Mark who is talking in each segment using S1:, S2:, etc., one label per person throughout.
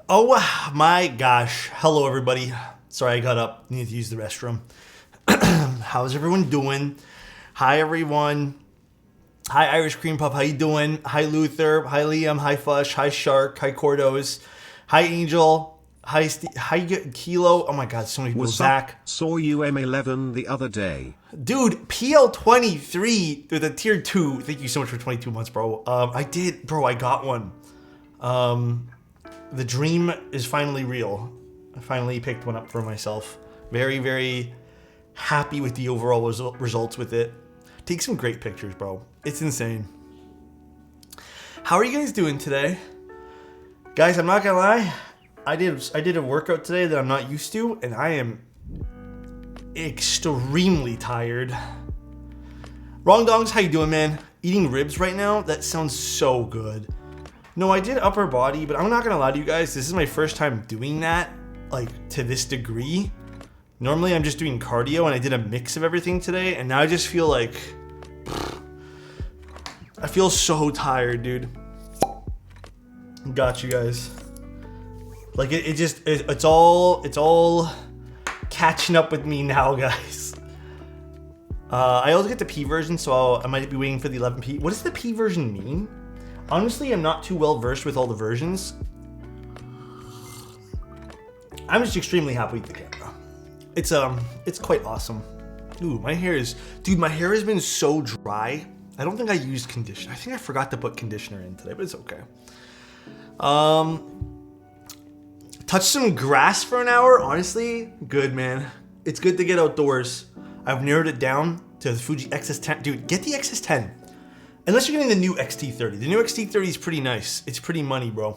S1: Oh my gosh. Hello, everybody. Sorry, I got up. Need to use the restroom. How's everyone doing? Hi, everyone. Hi, Irish Cream Puff. How you doing? Hi, Luther. Hi, Liam. Hi, Fush. Hi, Shark. Hi, Cordos. Hi, Angel. Hi, Hi, Kilo. Oh my God, so many people. Zach.
S2: Saw you M11 the other day.
S1: Dude, PL23 with a tier 2. Thank you so much for 22 months, bro. I did, bro. I got one. The dream is finally real. I finally picked one up for myself. Very, very happy with the overall results with it. Take some great pictures, bro. It's insane. How are you guys doing today? Guys, I'm not gonna lie. I did a workout today that I'm not used to, and I am extremely tired. Wrong Dongs, how you doing, man? Eating ribs right now? That sounds so good. No, I did upper body, but I'm not gonna lie to you guys. This is my first time doing that, like, to this degree. Normally I'm just doing cardio, and I did a mix of everything today, and now I just feel like I feel so tired, dude. Got you guys. Like it's all catching up with me now, guys. I always get the P version, so I might be waiting for the 11P. What does the P version mean? Honestly, I'm not too well versed with all the versions. I'm just extremely happy with the camera. It's quite awesome. Ooh, my hair has been so dry. I don't think I used conditioner. I think I forgot to put conditioner in today, but it's okay. Touch some grass for an hour. Honestly, good, man. It's good to get outdoors. I've narrowed it down to the Fuji XS10. Dude, get the XS10. Unless you're getting the new XT30. The new XT30 is pretty nice. It's pretty money, bro.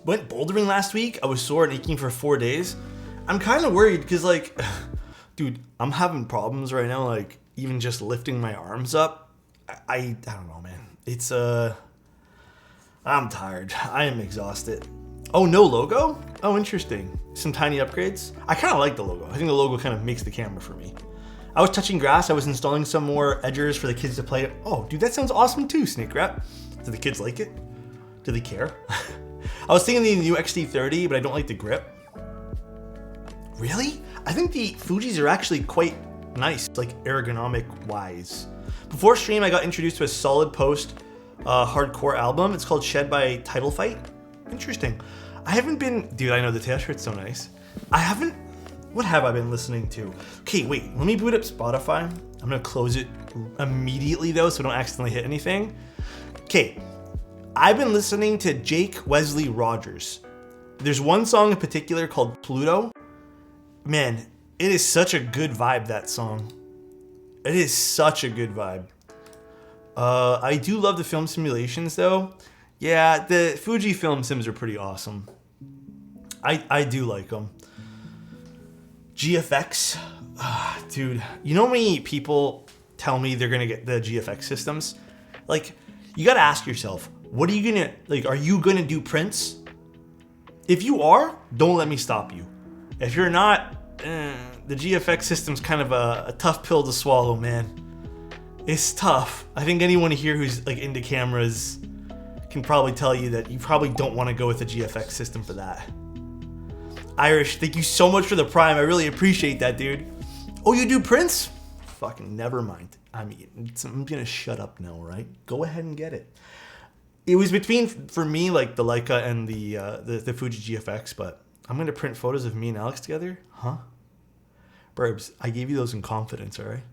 S1: Went bouldering last week. I was sore and aching for 4 days. I'm kind of worried because, like, dude, I'm having problems right now. Like, even just lifting my arms up. I don't know, man. It's I'm tired. I am exhausted. Oh, no logo? Oh, interesting. Some tiny upgrades. I kind of like the logo. I think the logo kind of makes the camera for me. I was touching grass. I was installing some more edgers for the kids to play. Oh, dude, that sounds awesome too, Snake Wrap. Do the kids like it? Do they care? I was thinking the new XT30, but I don't like the grip. Really? I think the Fujis are actually quite nice, like ergonomic wise. Before stream, I got introduced to a solid post hardcore album. It's called Shed by Title Fight. Interesting. I haven't been, dude, I know the tail shirt's so nice. What have I been listening to? Okay, wait, let me boot up Spotify. I'm gonna close it immediately though, so I don't accidentally hit anything. Okay, I've been listening to Jake Wesley Rogers. There's one song in particular called Pluto. Man, it is such a good vibe, that song. It is such a good vibe. I do love the film simulations though. Yeah, the Fuji film sims are pretty awesome. I do like them. GFX, dude, you know how many people tell me they're gonna get the GFX systems? Like, you gotta ask yourself, what are you gonna, like, are you gonna do prints? If you are, don't let me stop you. If you're not, the GFX system's kind of a tough pill to swallow, man. It's tough. I think anyone here who's like into cameras can probably tell you that you probably don't want to go with the GFX system for that. Irish, thank you so much for the Prime. I really appreciate that, dude. Oh, you do prints? Fucking never mind. I mean, I'm gonna shut up now, right? Go ahead and get it. It was between, for me, like the Leica and the Fuji GFX, but I'm gonna print photos of me and Alex together, huh? Burbs, I gave you those in confidence, all right?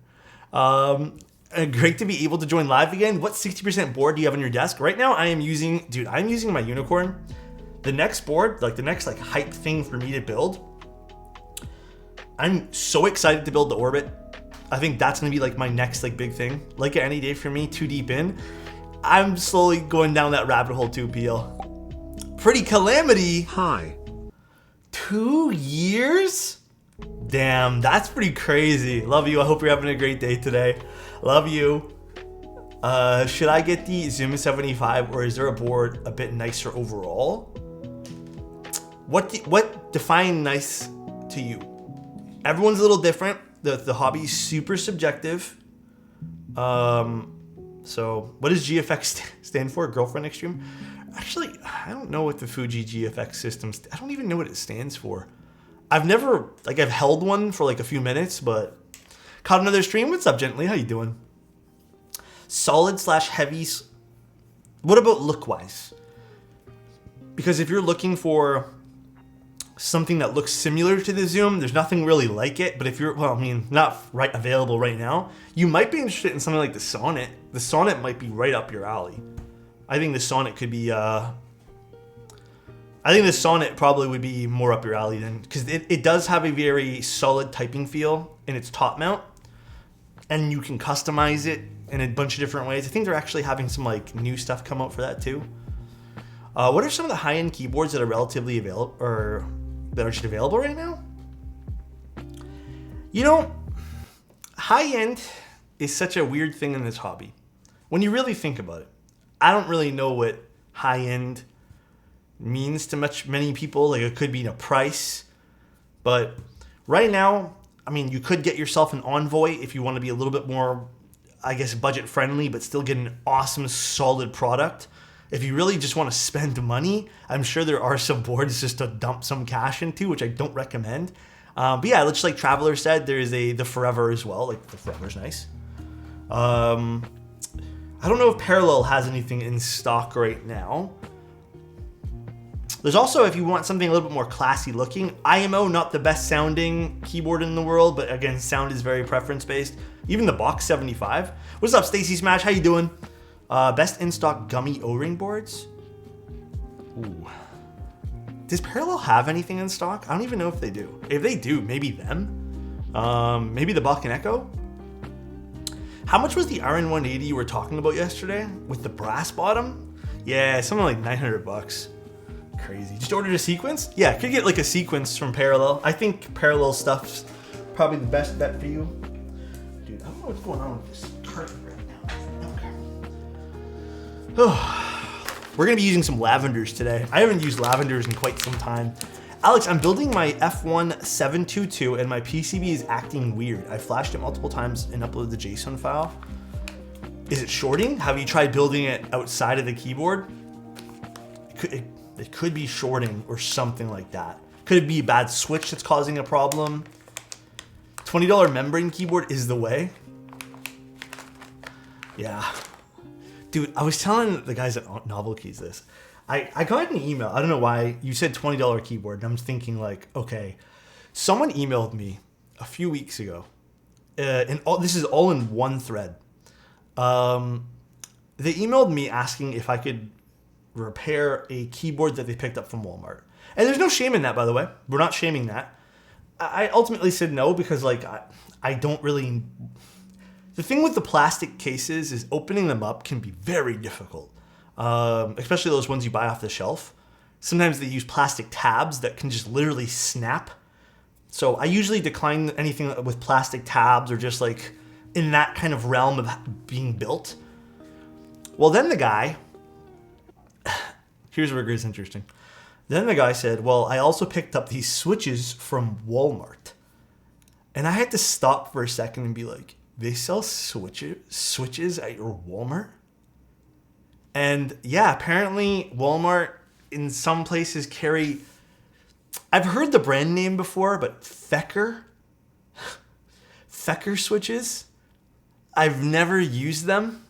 S1: Great to be able to join live again. What 60% board do you have on your desk? Right now, I'm using my Unicorn. The next board, like the next hype thing for me to build, I'm so excited to build the Orbit. I think that's gonna be like my next big thing. Like any day for me, too deep in. I'm slowly going down that rabbit hole too, PL. Pretty Calamity.
S2: Hi.
S1: 2 years? Damn, that's pretty crazy. Love you. I hope you're having a great day today. Love you. Should I get the Zoom 75 or is there a board a bit nicer overall? What define nice to you? Everyone's a little different. The hobby's super subjective. So what does GFX stand for? Girlfriend Extreme? Actually, I don't know what the Fuji GFX system, I don't even know what it stands for. I've never, like I've held one for like a few minutes, but caught another stream. What's up, Gently? How you doing? Solid/heavies. What about look-wise? Because if you're looking for something that looks similar to the Zoom, there's nothing really like it. But if you're, well, I mean, not right available right now, you might be interested in something like the Sonnet. The Sonnet might be right up your alley. I think the Sonnet could be, I think the Sonnet probably would be more up your alley then, because it does have a very solid typing feel in its top mount, and you can customize it in a bunch of different ways. I think they're actually having some like new stuff come out for that too. What are some of the high-end keyboards that are relatively available, or that are just available right now? You know, high-end is such a weird thing in this hobby. When you really think about it, I don't really know what high-end means to many people. Like, it could be a price, but right now, I mean, you could get yourself an Envoy if you want to be a little bit more, I guess, budget friendly, but still get an awesome, solid product. If you really just want to spend money, I'm sure there are some boards just to dump some cash into, which I don't recommend. But yeah, just like Traveler said, there is the Forever as well. Like, the Forever's nice. I don't know if Parallel has anything in stock right now. There's also, if you want something a little bit more classy looking, IMO, not the best sounding keyboard in the world, but again, sound is very preference based. Even the Box 75. What's up, Stacy Smash? How you doing? Best in stock gummy O-ring boards. Ooh. Does Parallel have anything in stock? I don't even know if they do. If they do, maybe them. Maybe the Balkan Echo. How much was the RN180 you were talking about yesterday with the brass bottom? Yeah, something like 900 bucks. Crazy. Just ordered a sequence? Yeah, could get like a sequence from Parallel. I think Parallel stuff's probably the best bet for you. Dude, I don't know what's going on with this carpet right now. Okay. We're gonna be using some lavenders today. I haven't used lavenders in quite some time. Alex, I'm building my F1 722 and my PCB is acting weird. I flashed it multiple times and uploaded the JSON file. Is it shorting? Have you tried building it outside of the keyboard? It could be shorting or something like that. Could it be a bad switch that's causing a problem? $20 membrane keyboard is the way. Yeah. Dude, I was telling the guys at Novel Keys this. I got an email. I don't know why. You said $20 keyboard. And I'm thinking like, okay. Someone emailed me a few weeks ago. This is all in one thread. They emailed me asking if I could repair a keyboard that they picked up from Walmart. And there's no shame in that, by the way. We're not shaming that. I ultimately said no because like I don't really... The thing with the plastic cases is opening them up can be very difficult. Especially those ones you buy off the shelf. Sometimes they use plastic tabs that can just literally snap. So I usually decline anything with plastic tabs or just like in that kind of realm of being built. Well, then the guy... Here's where it gets interesting. Then the guy said, well, I also picked up these switches from Walmart. And I had to stop for a second and be like, they sell switches at your Walmart? And yeah, apparently Walmart in some places carry... I've heard the brand name before, but Fecker switches? I've never used them,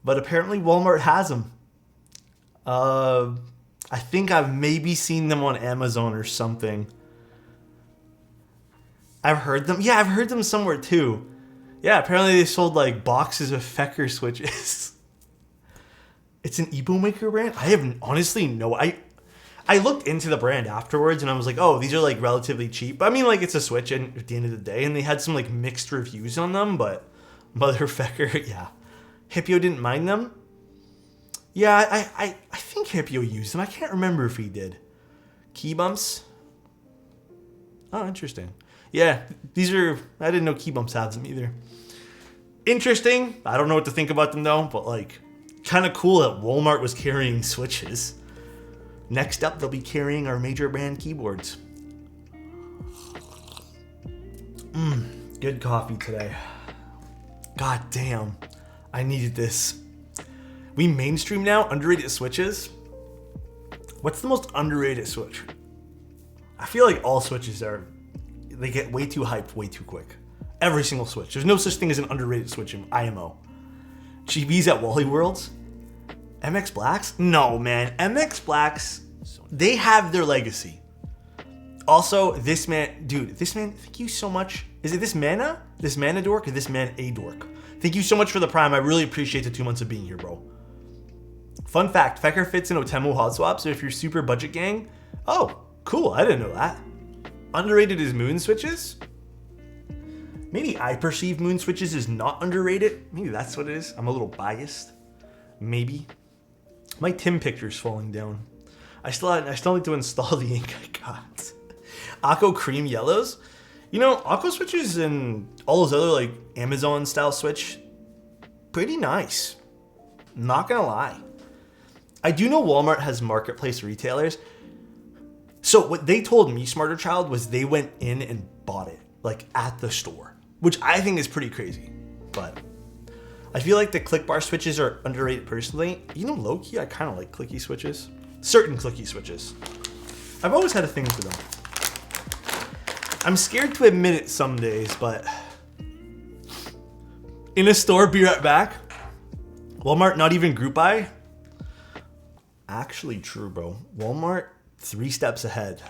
S1: but apparently Walmart has them. I think I've maybe seen them on Amazon or something. I've heard them. Yeah, I've heard them somewhere too. Yeah, apparently they sold like boxes of Fecker switches. It's an Ebomaker brand? I have honestly no... I looked into the brand afterwards and I was like, oh, these are like relatively cheap. I mean, like it's a Switch and at the end of the day, and they had some like mixed reviews on them, but Mother Fecker, yeah. Hippio didn't mind them. Yeah, I think Hippio used them. I can't remember if he did. Key bumps? Oh, interesting. Yeah, these are... I didn't know Key bumps had them either. Interesting. I don't know what to think about them though, but like... Kind of cool that Walmart was carrying switches. Next up, they'll be carrying our major brand keyboards. Good coffee today. God damn. I needed this. We mainstream now underrated switches. What's the most underrated switch? I feel like all switches they get way too hyped way too quick. Every single switch. There's no such thing as an underrated switch in IMO. GBs at Wally Worlds? MX Blacks? No, man. MX Blacks, they have their legacy. Also, this man, thank you so much. Is it this mana? This mana dork or this man a dork? Thank you so much for the prime. I really appreciate the 2 months of being here, bro. Fun fact, Fecker fits in Otemu hot swap, so if you're super budget gang, oh, cool, I didn't know that. Underrated is moon switches? Maybe I perceive moon switches as not underrated. Maybe that's what it is. I'm a little biased. Maybe. My Tim picture's falling down. I still need to install the ink I got. Akko cream yellows. You know, Akko switches and all those other like Amazon style switch, pretty nice. Not gonna lie. I do know Walmart has marketplace retailers. So what they told me, Smarter Child, was they went in and bought it, like at the store, which I think is pretty crazy. But I feel like the click bar switches are underrated personally. You know, low-key, I kind of like clicky switches. Certain clicky switches. I've always had a thing for them. I'm scared to admit it some days, but in a store, be right back. Walmart, not even group buy. Actually true, bro. Walmart, 3 steps ahead.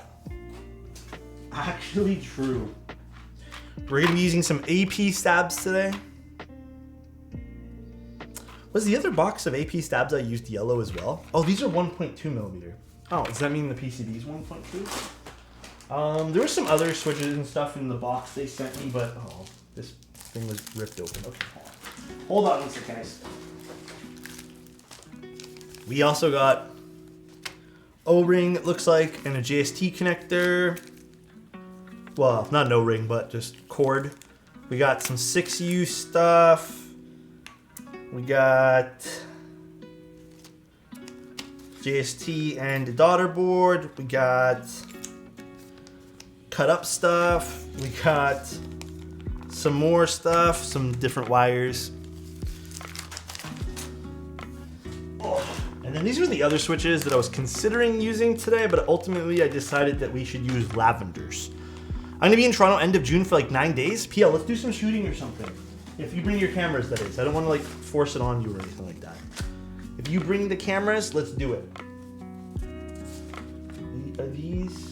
S1: Actually true. We're gonna be using some AP stabs today. Was the other box of AP stabs I used yellow as well? Oh, these are 1.2 millimeter. Oh, does that mean the PCB is 1.2? There were some other switches and stuff in the box they sent me, but oh, this thing was ripped open. Okay, hold on one second, guys. We also got O-ring, it looks like, and a JST connector. Well, not an O-ring, but just cord. We got some 6U stuff. We got JST and a daughter board. We got cut up stuff. We got some more stuff, some different wires. And then these are the other switches that I was considering using today, but ultimately I decided that we should use lavenders. I'm gonna be in Toronto end of June for like 9 days. PL, let's do some shooting or something. If you bring your cameras, that is. I don't want to like force it on you or anything like that. If you bring the cameras, let's do it. Are these?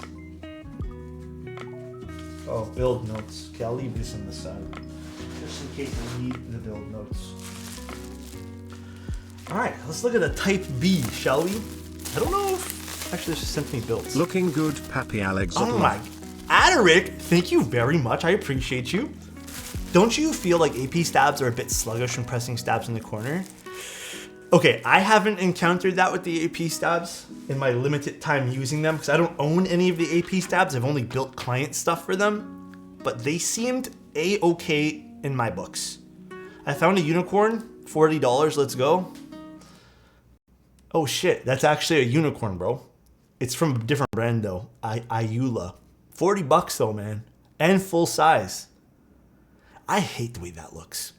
S1: Oh, build notes. Okay, I'll leave this on the side. Just in case I need the build notes. Alright, let's look at the Type B, shall we? I don't know if... Actually, this just sent me builds.
S2: Looking good, Pappy Alexotos.
S1: Oh my... Aderic, thank you very much. I appreciate you. Don't you feel like AP stabs are a bit sluggish when pressing stabs in the corner? Okay, I haven't encountered that with the AP stabs in my limited time using them because I don't own any of the AP stabs. I've only built client stuff for them, but they seemed a-okay in my books. I found a unicorn, $40, let's go. Oh shit, that's actually a unicorn, bro. It's from a different brand though, Ayula. $40 though, man, and full size. I hate the way that looks.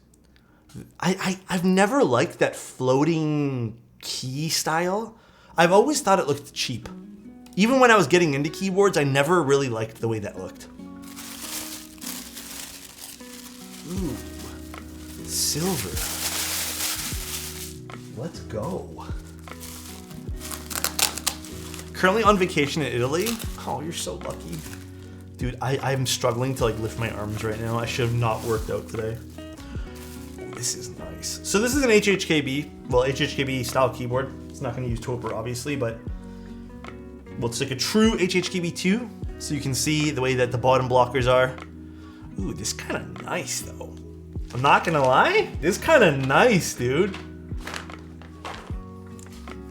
S1: I've never liked that floating key style. I've always thought it looked cheap. Even when I was getting into keyboards, I never really liked the way that looked. Ooh, silver. Let's go. Currently on vacation in Italy. Oh, you're so lucky. Dude, I'm struggling to like lift my arms right now. I should have not worked out today. Oh, this is nice. So this is an HHKB, well, HHKB style keyboard. It's not gonna use Toper obviously, but well, it's like a true HHKB2. So you can see the way that the bottom blockers are. Ooh, this kind of nice though. I'm not gonna lie, this kind of nice, dude.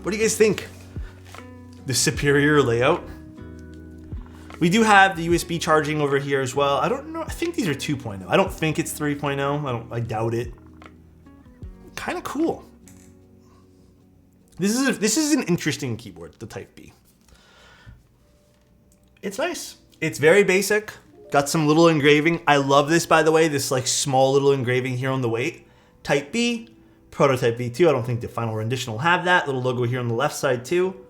S1: What do you guys think? The superior layout. We do have the USB charging over here as well. I don't know. I think these are 2.0. I don't think it's 3.0. I doubt it. Kind of cool. This is an interesting keyboard, the Type B. It's nice. It's very basic. Got some little engraving. I love this, by the way. This like small little engraving here on the weight. Type B, Prototype V2. I don't think the final rendition will have that. Little logo here on the left side too.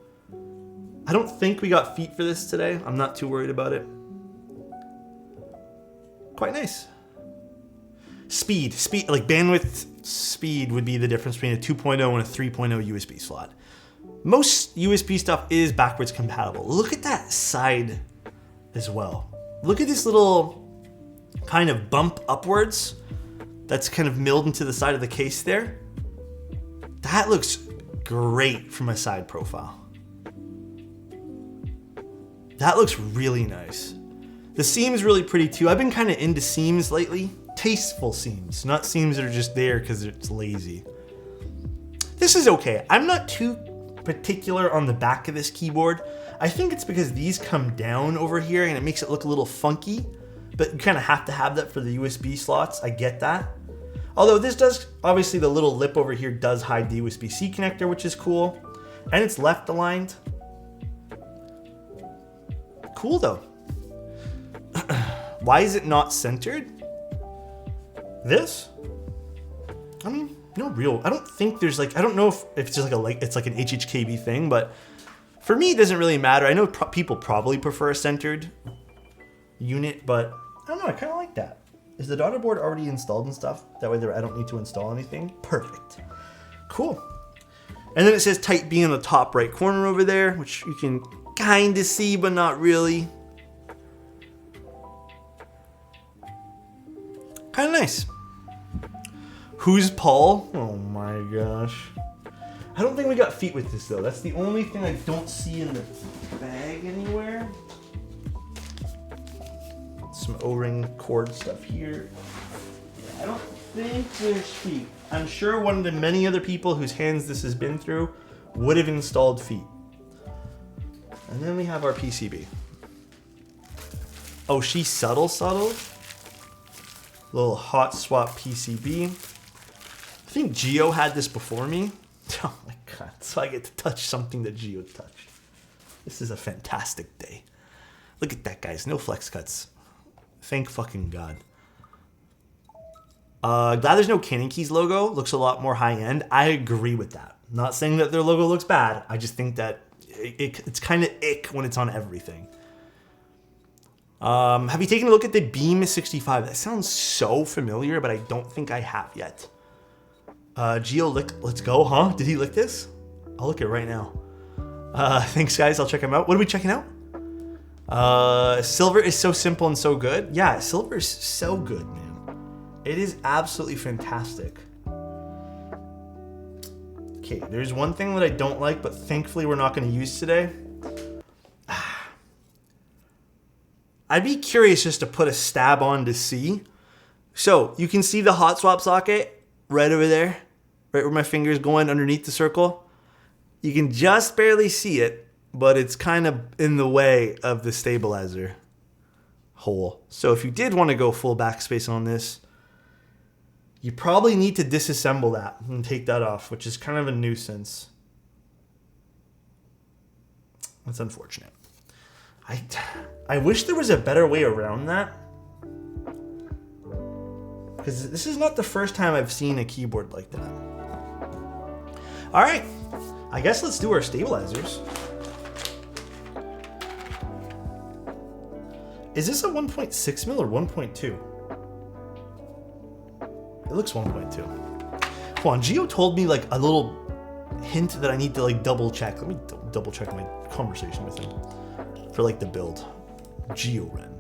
S1: I don't think we got feet for this today. I'm not too worried about it. Quite nice. Speed, like bandwidth speed would be the difference between a 2.0 and a 3.0 USB slot. Most USB stuff is backwards compatible. Look at that side as well. Look at this little kind of bump upwards that's kind of milled into the side of the case there. That looks great from a side profile. That looks really nice. The seam's really pretty too. I've been kind of into seams lately. Tasteful seams, not seams that are just there because it's lazy. This is okay. I'm not too particular on the back of this keyboard. I think it's because these come down over here and it makes it look a little funky, but you kind of have to have that for the USB slots. I get that. Although this does, obviously the little lip over here does hide the USB-C connector, which is cool. And it's left aligned. Cool though. Why is it not centered? This? I mean, no real, I don't think there's like, I don't know if it's just like it's like an HHKB thing, but for me, it doesn't really matter. I know people probably prefer a centered unit, but I don't know, I kind of like that. Is the daughter board already installed and stuff? That way I don't need to install anything. Perfect. Cool. And then it says Type B in the top right corner over there, which you can kind of see, but not really. Kind of nice. Who's Paul? Oh my gosh. I don't think we got feet with this though. That's the only thing I don't see in the bag anywhere. Some O-ring cord stuff here. Yeah, I don't think there's feet. I'm sure one of the many other people whose hands this has been through would have installed feet. And then we have our PCB. Oh, she's subtle. Little hot swap PCB. I think Gio had this before me. Oh my god, so I get to touch something that Gio touched. This is a fantastic day. Look at that, guys. No flex cuts. Thank fucking god. Glad there's no Canon Keys logo. Looks a lot more high-end. I agree with that. Not saying that their logo looks bad. I just think that it's kind of ick when it's on everything. Have you taken a look at the Beam 65? That sounds so familiar, but I don't think I have yet. Gio, let's go, huh? Did he lick this? I'll look it right now. Thanks, guys. I'll check him out. What are we checking out? Silver is so simple and so good. Yeah, silver is so good, man. It is absolutely fantastic. Okay, there's one thing that I don't like, but thankfully we're not going to use today. I'd be curious just to put a stab on to see. So you can see the hot swap socket right over there, right where my finger is going underneath the circle. You can just barely see it, but it's kind of in the way of the stabilizer hole. So if you did want to go full backspace on this, you probably need to disassemble that and take that off, which is kind of a nuisance. That's unfortunate. I wish there was a better way around that. Because this is not the first time I've seen a keyboard like that. All right, I guess let's do our stabilizers. Is this a 1.6 mil or 1.2? It looks 1.2. Hold on, Gio told me like a little hint that I need to like double check. Let me double check my conversation with him for like the build. Gio Ren.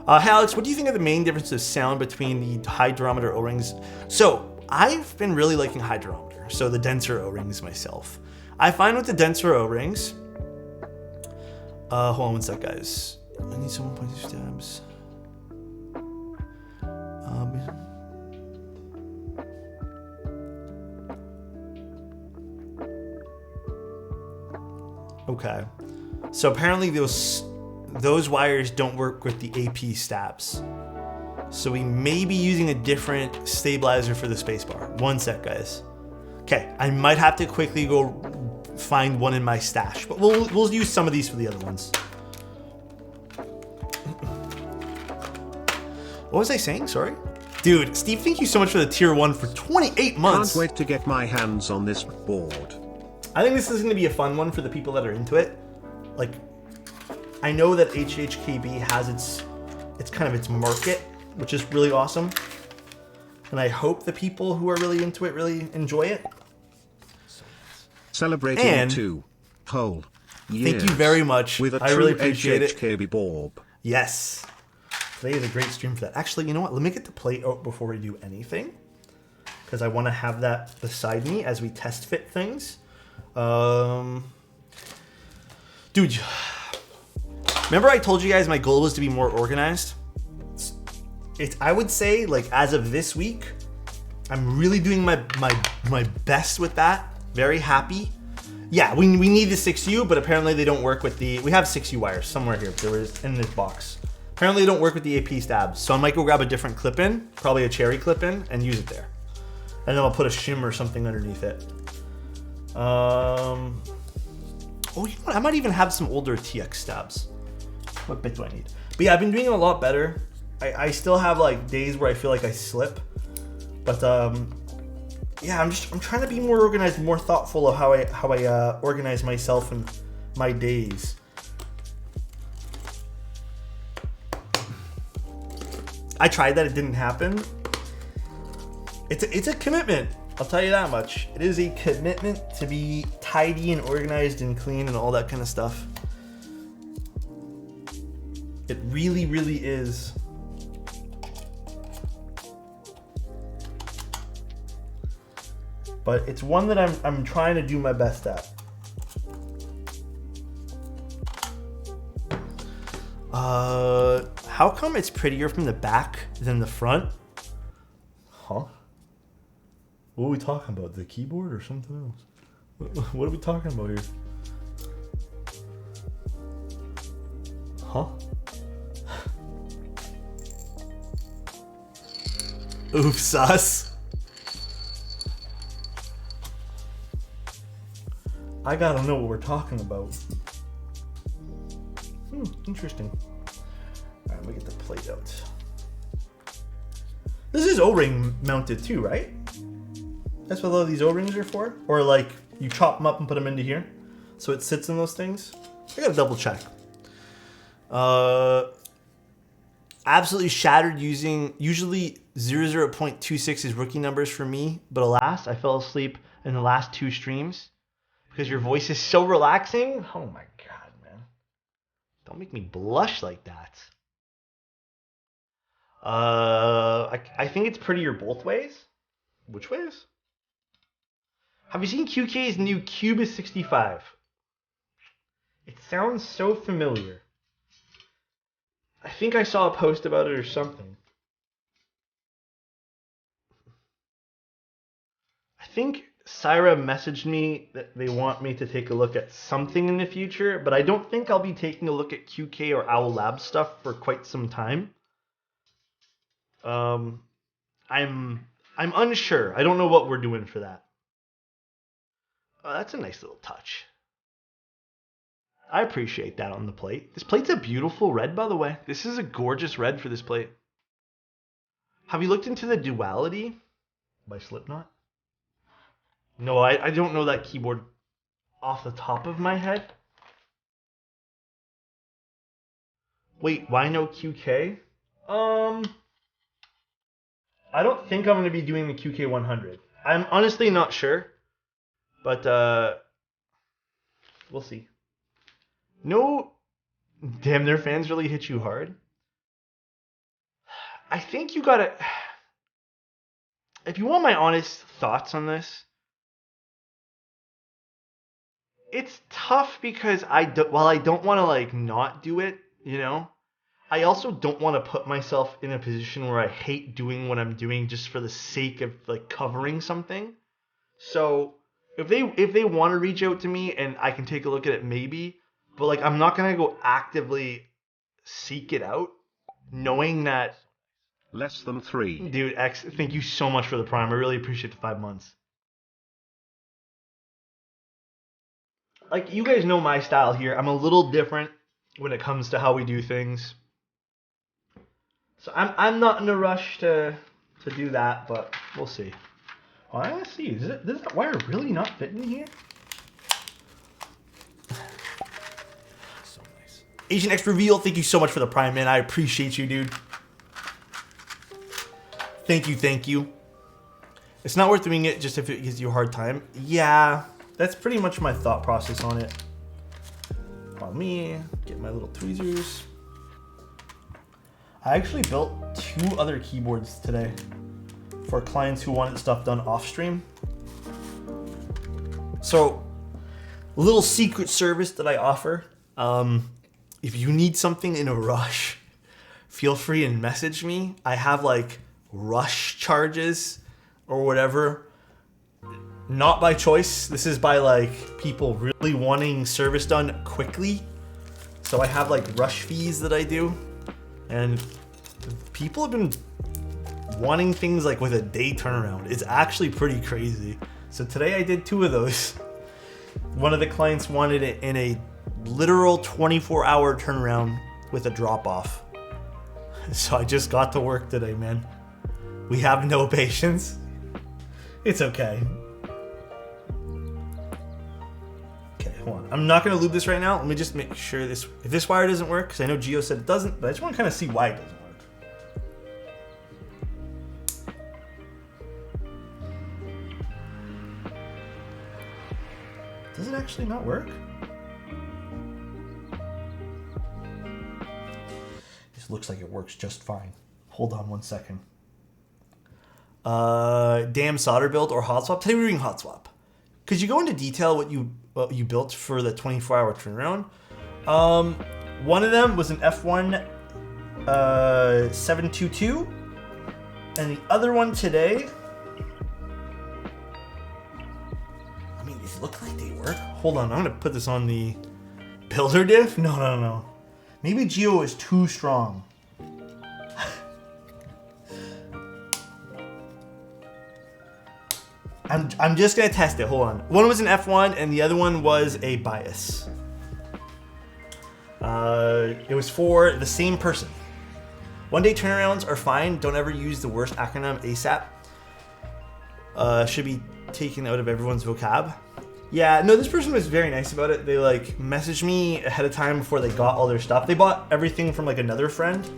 S1: Hey Alex, what do you think of the main difference of sound between the hydrometer O-rings? So I've been really liking hydrometer, so the denser O-rings myself. I find with the denser O-rings, hold on one sec, guys. I need some 1.2 stabs. Okay, so apparently those wires don't work with the AP stabs. So we may be using a different stabilizer for the spacebar. One sec, guys. Okay, I might have to quickly go find one in my stash, but we'll use some of these for the other ones. What was I saying? Sorry. Dude, Steve, thank you so much for the tier 1 for 28 months.
S2: Can't wait to get my hands on this board.
S1: I think this is going to be a fun one for the people that are into it. Like, I know that HHKB has its kind of its market, which is really awesome. And I hope the people who are really into it really enjoy it.
S2: Celebrating
S1: And
S2: 2 whole years.
S1: Thank you very much.
S2: With a
S1: I
S2: true
S1: really appreciate it.
S2: HHKB Borb.
S1: Yes. Today is a great stream for that. Actually, you know what? Let me get the plate out before we do anything, because I want to have that beside me as we test fit things. Dude, remember I told you guys my goal was to be more organized? I would say, like, as of this week, I'm really doing my best with that. Very happy. Yeah, we need the 6U, but apparently they don't work with the... We have 6U wires somewhere here. They were in this box. Apparently they don't work with the AP stabs. So I might go grab a different clip-in, probably a cherry clip-in, and use it there. And then I'll put a shim or something underneath it. Oh, you know what? I might even have some older TX stabs. What bit do I need? But yeah, I've been doing it a lot better. I still have like days where I feel like I slip. But yeah, I'm trying to be more organized, more thoughtful of how I organize myself and my days. I tried that, it didn't happen. It's a commitment, I'll tell you that much. It is a commitment to be tidy and organized and clean and all that kind of stuff. It really, really is. But it's one that I'm trying to do my best at. How come it's prettier from the back than the front? Huh? What are we talking about? The keyboard or something else? What are we talking about here? Huh? Oof, sus. I gotta know what we're talking about. Interesting. Alright, let me get the plate out. This is O-ring mounted too, right? That's what all these O-rings are for? Or like, you chop them up and put them into here? So it sits in those things? I gotta double check. Absolutely shattered using, usually 00.26 is rookie numbers for me, but alas, I fell asleep in the last 2 streams because your voice is so relaxing. Oh my god, man. Don't make me blush like that. I think it's prettier both ways. Which ways? Have you seen QK's new Cubist 65? It sounds so familiar. I think I saw a post about it or something. I think Syra messaged me that they want me to take a look at something in the future, but I don't think I'll be taking a look at QK or Owl Lab stuff for quite some time. I'm unsure. I don't know what we're doing for that. Oh, that's a nice little touch. I appreciate that on the plate. This plate's a beautiful red, by the way. This is a gorgeous red for this plate. Have you looked into the Duality by Slipknot? No, I don't know that keyboard off the top of my head. Wait, why no QK? I don't think I'm going to be doing the QK 100. I'm honestly not sure. But, we'll see. No, damn, their fans really hit you hard. I think you gotta, if you want my honest thoughts on this, it's tough because while I don't want to like not do it, you know, I also don't want to put myself in a position where I hate doing what I'm doing just for the sake of like covering something. So if they want to reach out to me and I can take a look at it, maybe. But like, I'm not gonna go actively seek it out, knowing that.
S2: Less than 3.
S1: Dude, X, thank you so much for the Prime. I really appreciate the 5 months. Like, you guys know my style here. I'm a little different when it comes to how we do things. So I'm not in a rush to to do that, but we'll see. Oh, I want to see. Does that wire really not fit in here? So nice. Agent X Reveal, thank you so much for the Prime, man. I appreciate you, dude. Thank you, thank you. It's not worth doing it just if it gives you a hard time. Yeah, that's pretty much my thought process on it. Follow me, get my little tweezers. I actually built 2 other keyboards today for clients who wanted stuff done off stream. So, a little secret service that I offer. If you need something in a rush, feel free and message me. I have like rush charges or whatever. Not by choice. This is by like people really wanting service done quickly. So I have like rush fees that I do. And people have been wanting things like with a day turnaround. It's actually pretty crazy. So today I did 2 of those. One of the clients wanted it in a literal 24-hour turnaround with a drop-off. So I just got to work today, man. We have no patience. It's okay. Okay, hold on. I'm not going to lube this right now. Let me just make sure if this wire doesn't work, because I know Gio said it doesn't, but I just want to kind of see why it doesn't work. Does it actually not work? This looks like it works just fine. Hold on one second. Damn solder build or hot swap? Today we're doing hot swap. Could you go into detail what you built for the 24-hour turnaround? One of them was an F1 722, and the other one today. I mean, these look like they work. Hold on, I'm gonna put this on the builder diff. No. Maybe Geo is too strong. I'm just gonna test it. Hold on. One was an F1 and the other one was a bias. It was for the same person. 1-day turnarounds are fine. Don't ever use the worst acronym ASAP. Should be taken out of everyone's vocab. Yeah, no, this person was very nice about it. They like messaged me ahead of time before they got all their stuff. They bought everything from like another friend.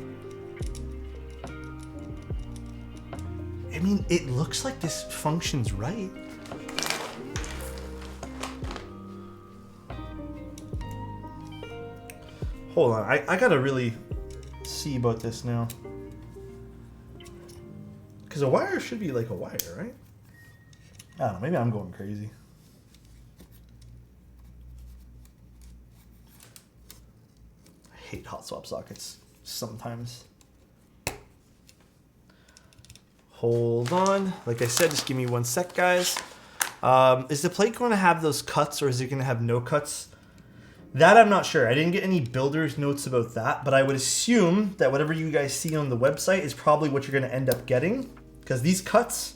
S1: I mean, it looks like this functions right. Hold on, I gotta really see about this now. Because a wire should be like a wire, right? I don't know, maybe I'm going crazy. I hate hot swap sockets sometimes. Hold on. Like I said, just give me 1 sec, guys. Is the plate going to have those cuts or is it going to have no cuts? That I'm not sure. I didn't get any builder's notes about that, but I would assume that whatever you guys see on the website is probably what you're going to end up getting, because these cuts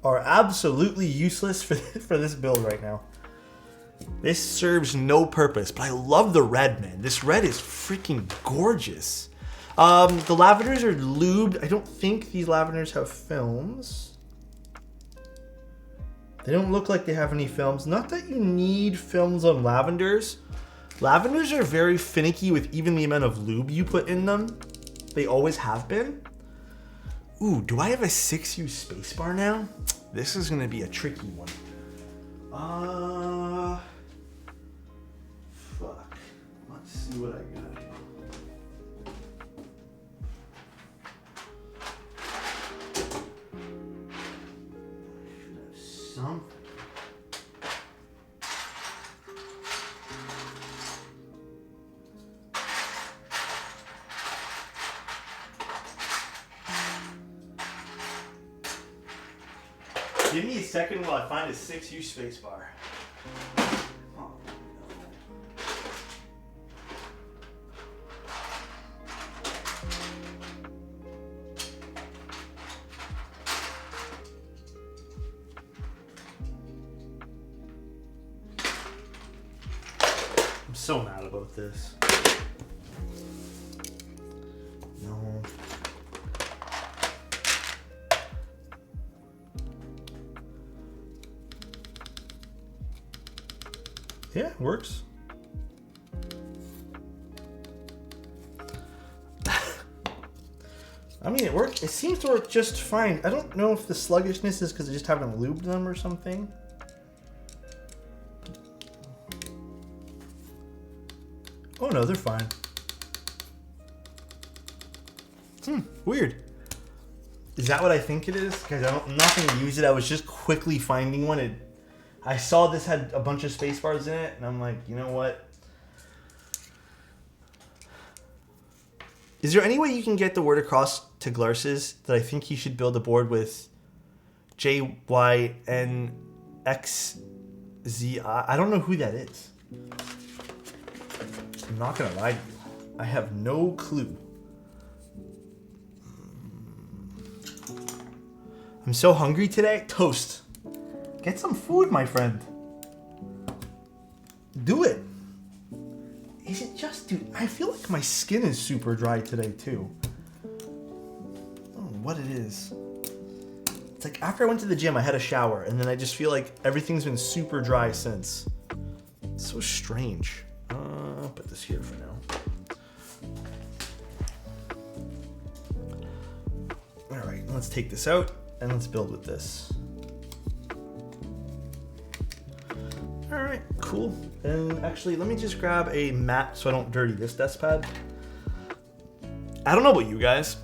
S1: are absolutely useless for this build right now. This serves no purpose, but I love the red, man. This red is freaking gorgeous. The lavenders are lubed. I don't think these lavenders have films. They don't look like they have any films. Not that you need films on lavenders. Lavenders are very finicky with even the amount of lube you put in them. They always have been. Ooh, do I have a 6U spacebar now? This is gonna be a tricky one. Fuck. Let's see what I got. Something. Give me a second while I find a 6U spacebar. Oh, I'm so mad about this. No. Yeah, works. I mean, it works. It seems to work just fine. I don't know if the sluggishness is because I just haven't lubed them or something. Oh no, they're fine. Weird. Is that what I think it is? Because I'm not going to use it. I was just quickly finding one. I saw this had a bunch of space bars in it, and I'm like, you know what? Is there any way you can get the word across to Glarses that I think he should build a board with JYNXZI? I don't know who that is. I'm not going to lie to you. I have no clue. I'm so hungry today. Toast. Get some food, my friend. Do it. Is it just, dude? I feel like my skin is super dry today, too. I don't know what it is. It's like after I went to the gym, I had a shower, and then I just feel like everything's been super dry since. It's so strange. I'll put this here for now. All right, let's take this out. And let's build with this. All right, cool. And actually, let me just grab a mat so I don't dirty this desk pad. I don't know about you guys.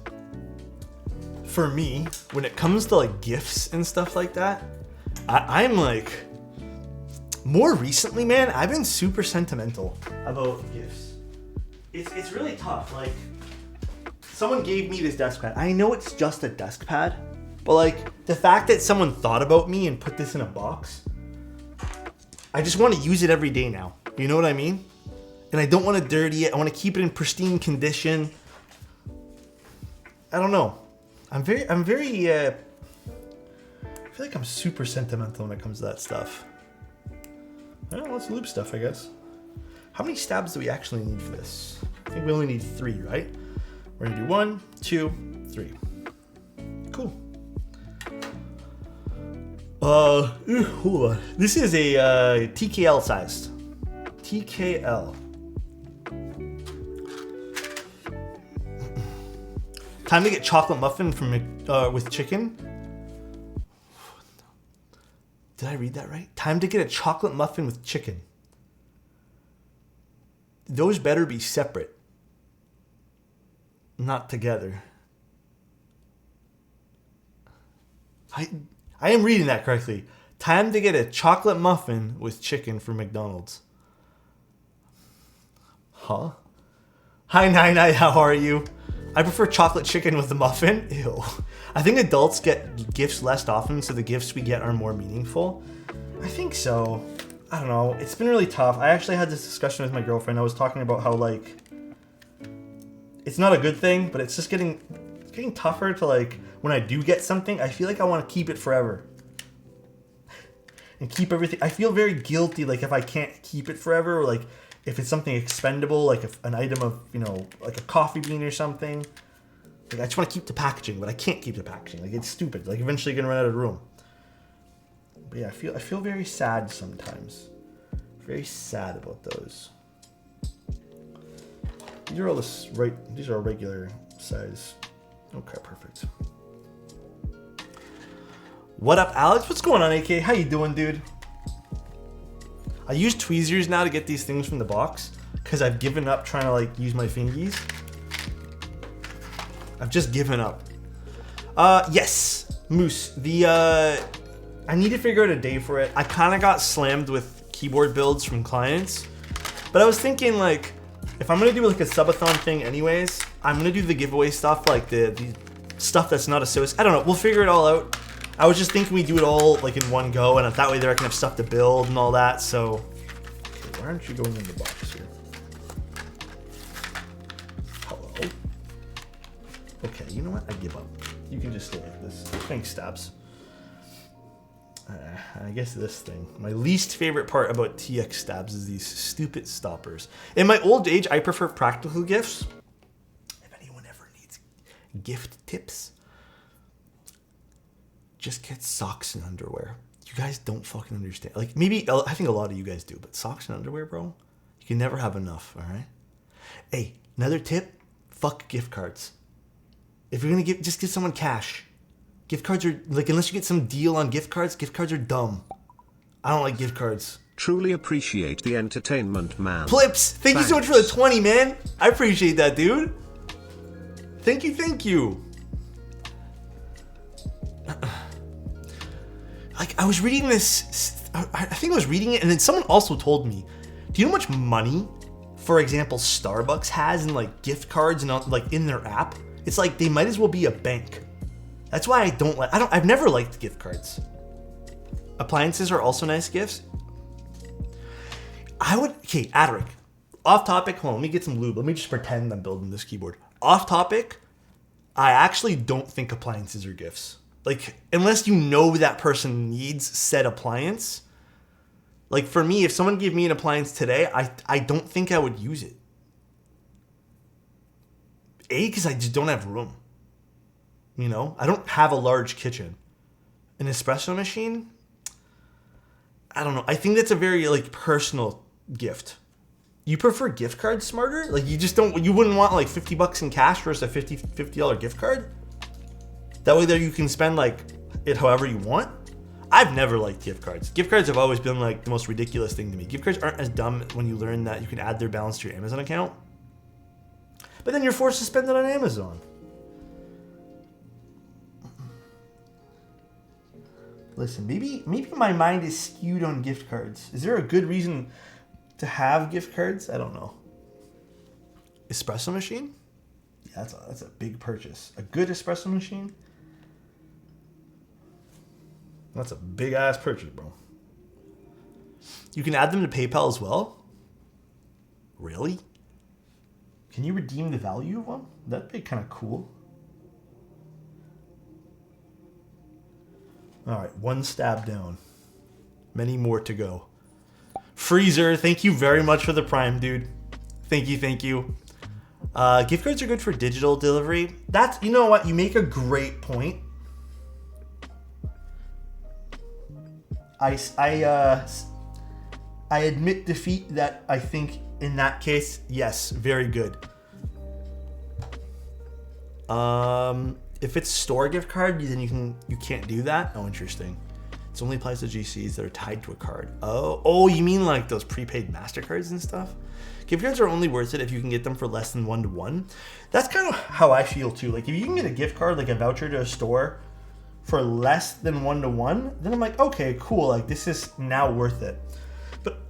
S1: For me, when it comes to like gifts and stuff like that, I'm like, more recently, man, I've been super sentimental about gifts. It's really tough. Like, someone gave me this desk pad. I know it's just a desk pad. But like, the fact that someone thought about me and put this in a box, I just want to use it every day now. You know what I mean? And I don't want to dirty it. I want to keep it in pristine condition. I don't know. I feel like I'm super sentimental when it comes to that stuff. Well, let's lube stuff, I guess. How many stabs do we actually need for this? I think we only need 3, right? We're gonna do 1, 2, 3. Cool. Hold on. This is a TKL sized. TKL. Time to get chocolate muffin from with chicken. Did I read that right? Time to get a chocolate muffin with chicken. Those better be separate, not together. I am reading that correctly. Time to get a chocolate muffin with chicken from McDonald's. Huh? Hi, Nine, how are you? I prefer chocolate chicken with the muffin. Ew. I think adults get gifts less often, so the gifts we get are more meaningful. I think so. I don't know. It's been really tough. I actually had this discussion with my girlfriend. I was talking about how, like, it's not a good thing, but it's just getting tougher to, like, when I do get something, I feel like I want to keep it forever. And keep everything. I feel very guilty, like, if I can't keep it forever, or, like, if it's something expendable, like an item of, you know, like a coffee bean or something. Like, I just want to keep the packaging, but I can't keep the packaging. Like, it's stupid. Like, eventually you're going to run out of room. But yeah, I feel very sad sometimes. Very sad about those. These are all these are regular size. Okay, perfect. What up, Alex? What's going on, AK? How you doing, dude? I use tweezers now to get these things from the box because I've given up trying to, like, use my fingies. I've just given up. Yes, Moose. I need to figure out a day for it. I kind of got slammed with keyboard builds from clients, but I was thinking, like, if I'm gonna do like a subathon thing anyways, I'm gonna do the giveaway stuff, like the stuff that's not associated. I don't know. We'll figure it all out. I was just thinking we do it all like in one go, and that way there I can have stuff to build and all that. So, okay, why aren't you going in the box here? Hello. Okay, you know what? I give up. You can just stay like this. Thanks, Stabs. I guess this thing. My least favorite part about TX Stabs is these stupid stoppers. In my old age, I prefer practical gifts. If anyone ever needs gift tips, just get socks and underwear. You You guys don't fucking understand. Like, maybe, I think a lot of you guys do, but socks and underwear, bro, you can never have enough, all right? Hey, another tip, fuck gift cards. If you're gonna just give someone cash. Gift cards are, like, unless you get some deal on gift cards are dumb. I don't like gift cards.
S2: Truly appreciate the entertainment, man.
S1: Flips, thank you so much for the 20, man. I appreciate that, dude. Thank you. Like, I was reading this, I think I was reading it, and then someone also told me, do you know how much money, for example, Starbucks has in, like, gift cards and, like, in their app? It's like they might as well be a bank. That's why I've never liked gift cards. Appliances are also nice gifts. Okay, Adric, off topic, hold on, let me get some lube. Let me just pretend I'm building this keyboard. Off topic, I actually don't think appliances are gifts. Like, unless you know that person needs said appliance. Like, for me, if someone gave me an appliance today, I don't think I would use it. Because I just don't have room. You know? I don't have a large kitchen. An espresso machine? I don't know. I think that's a very, like, personal gift. You prefer gift cards smarter? Like, you wouldn't want, like, $50 in cash versus a $50 gift card? That way there you can spend, like, it however you want? I've never liked gift cards. Gift cards have always been, like, the most ridiculous thing to me. Gift cards aren't as dumb when you learn that you can add their balance to your Amazon account. But then you're forced to spend it on Amazon. Listen, maybe my mind is skewed on gift cards. Is there a good reason to have gift cards? I don't know. Espresso machine? Yeah, that's a big purchase. A good espresso machine? That's a big ass purchase, bro. You can add them to PayPal as well? Really? Can you redeem the value of one? That'd be kind of cool. All right, one stab down. Many more to go. Freezer, thank you very much for the Prime, dude. Thank you. Gift cards are good for digital delivery. You know what? You make a great point. I admit defeat that I think in that case, yes, very good. If it's store gift card, then you can't do that. Oh, interesting. It only applies to GCs that are tied to a card. Oh, you mean like those prepaid MasterCards and stuff? Gift cards are only worth it if you can get them for less than 1-to-1. That's kind of how I feel too. Like if you can get a gift card, like a voucher to a store for less than 1-to-1, then I'm like, okay, cool. Like this is now worth it. But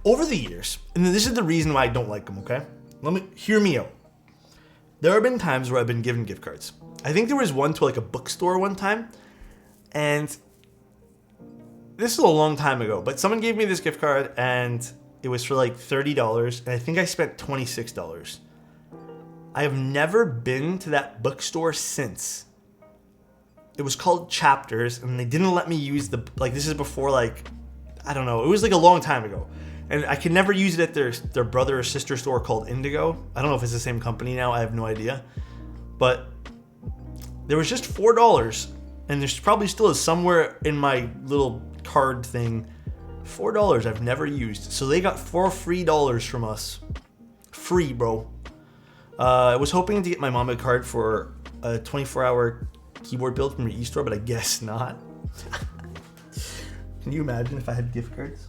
S1: over the years, and this is the reason why I don't like them, okay? Hear me out. There have been times where I've been given gift cards. I think there was one to like a bookstore one time, and this is a long time ago, but someone gave me this gift card and it was for like $30, and I think I spent $26. I have never been to that bookstore since. It was called Chapters, and they didn't let me use this is before, like, I don't know, it was like a long time ago. And I could never use it at their brother or sister store called Indigo. I don't know if it's the same company now. I have no idea. But there was just $4. And there's probably still is somewhere in my little card thing. $4 I've never used. So they got $4 free from us. Free, bro. I was hoping to get my mom a card for a 24-hour keyboard build from your e-store, but I guess not. Can you imagine if I had gift cards?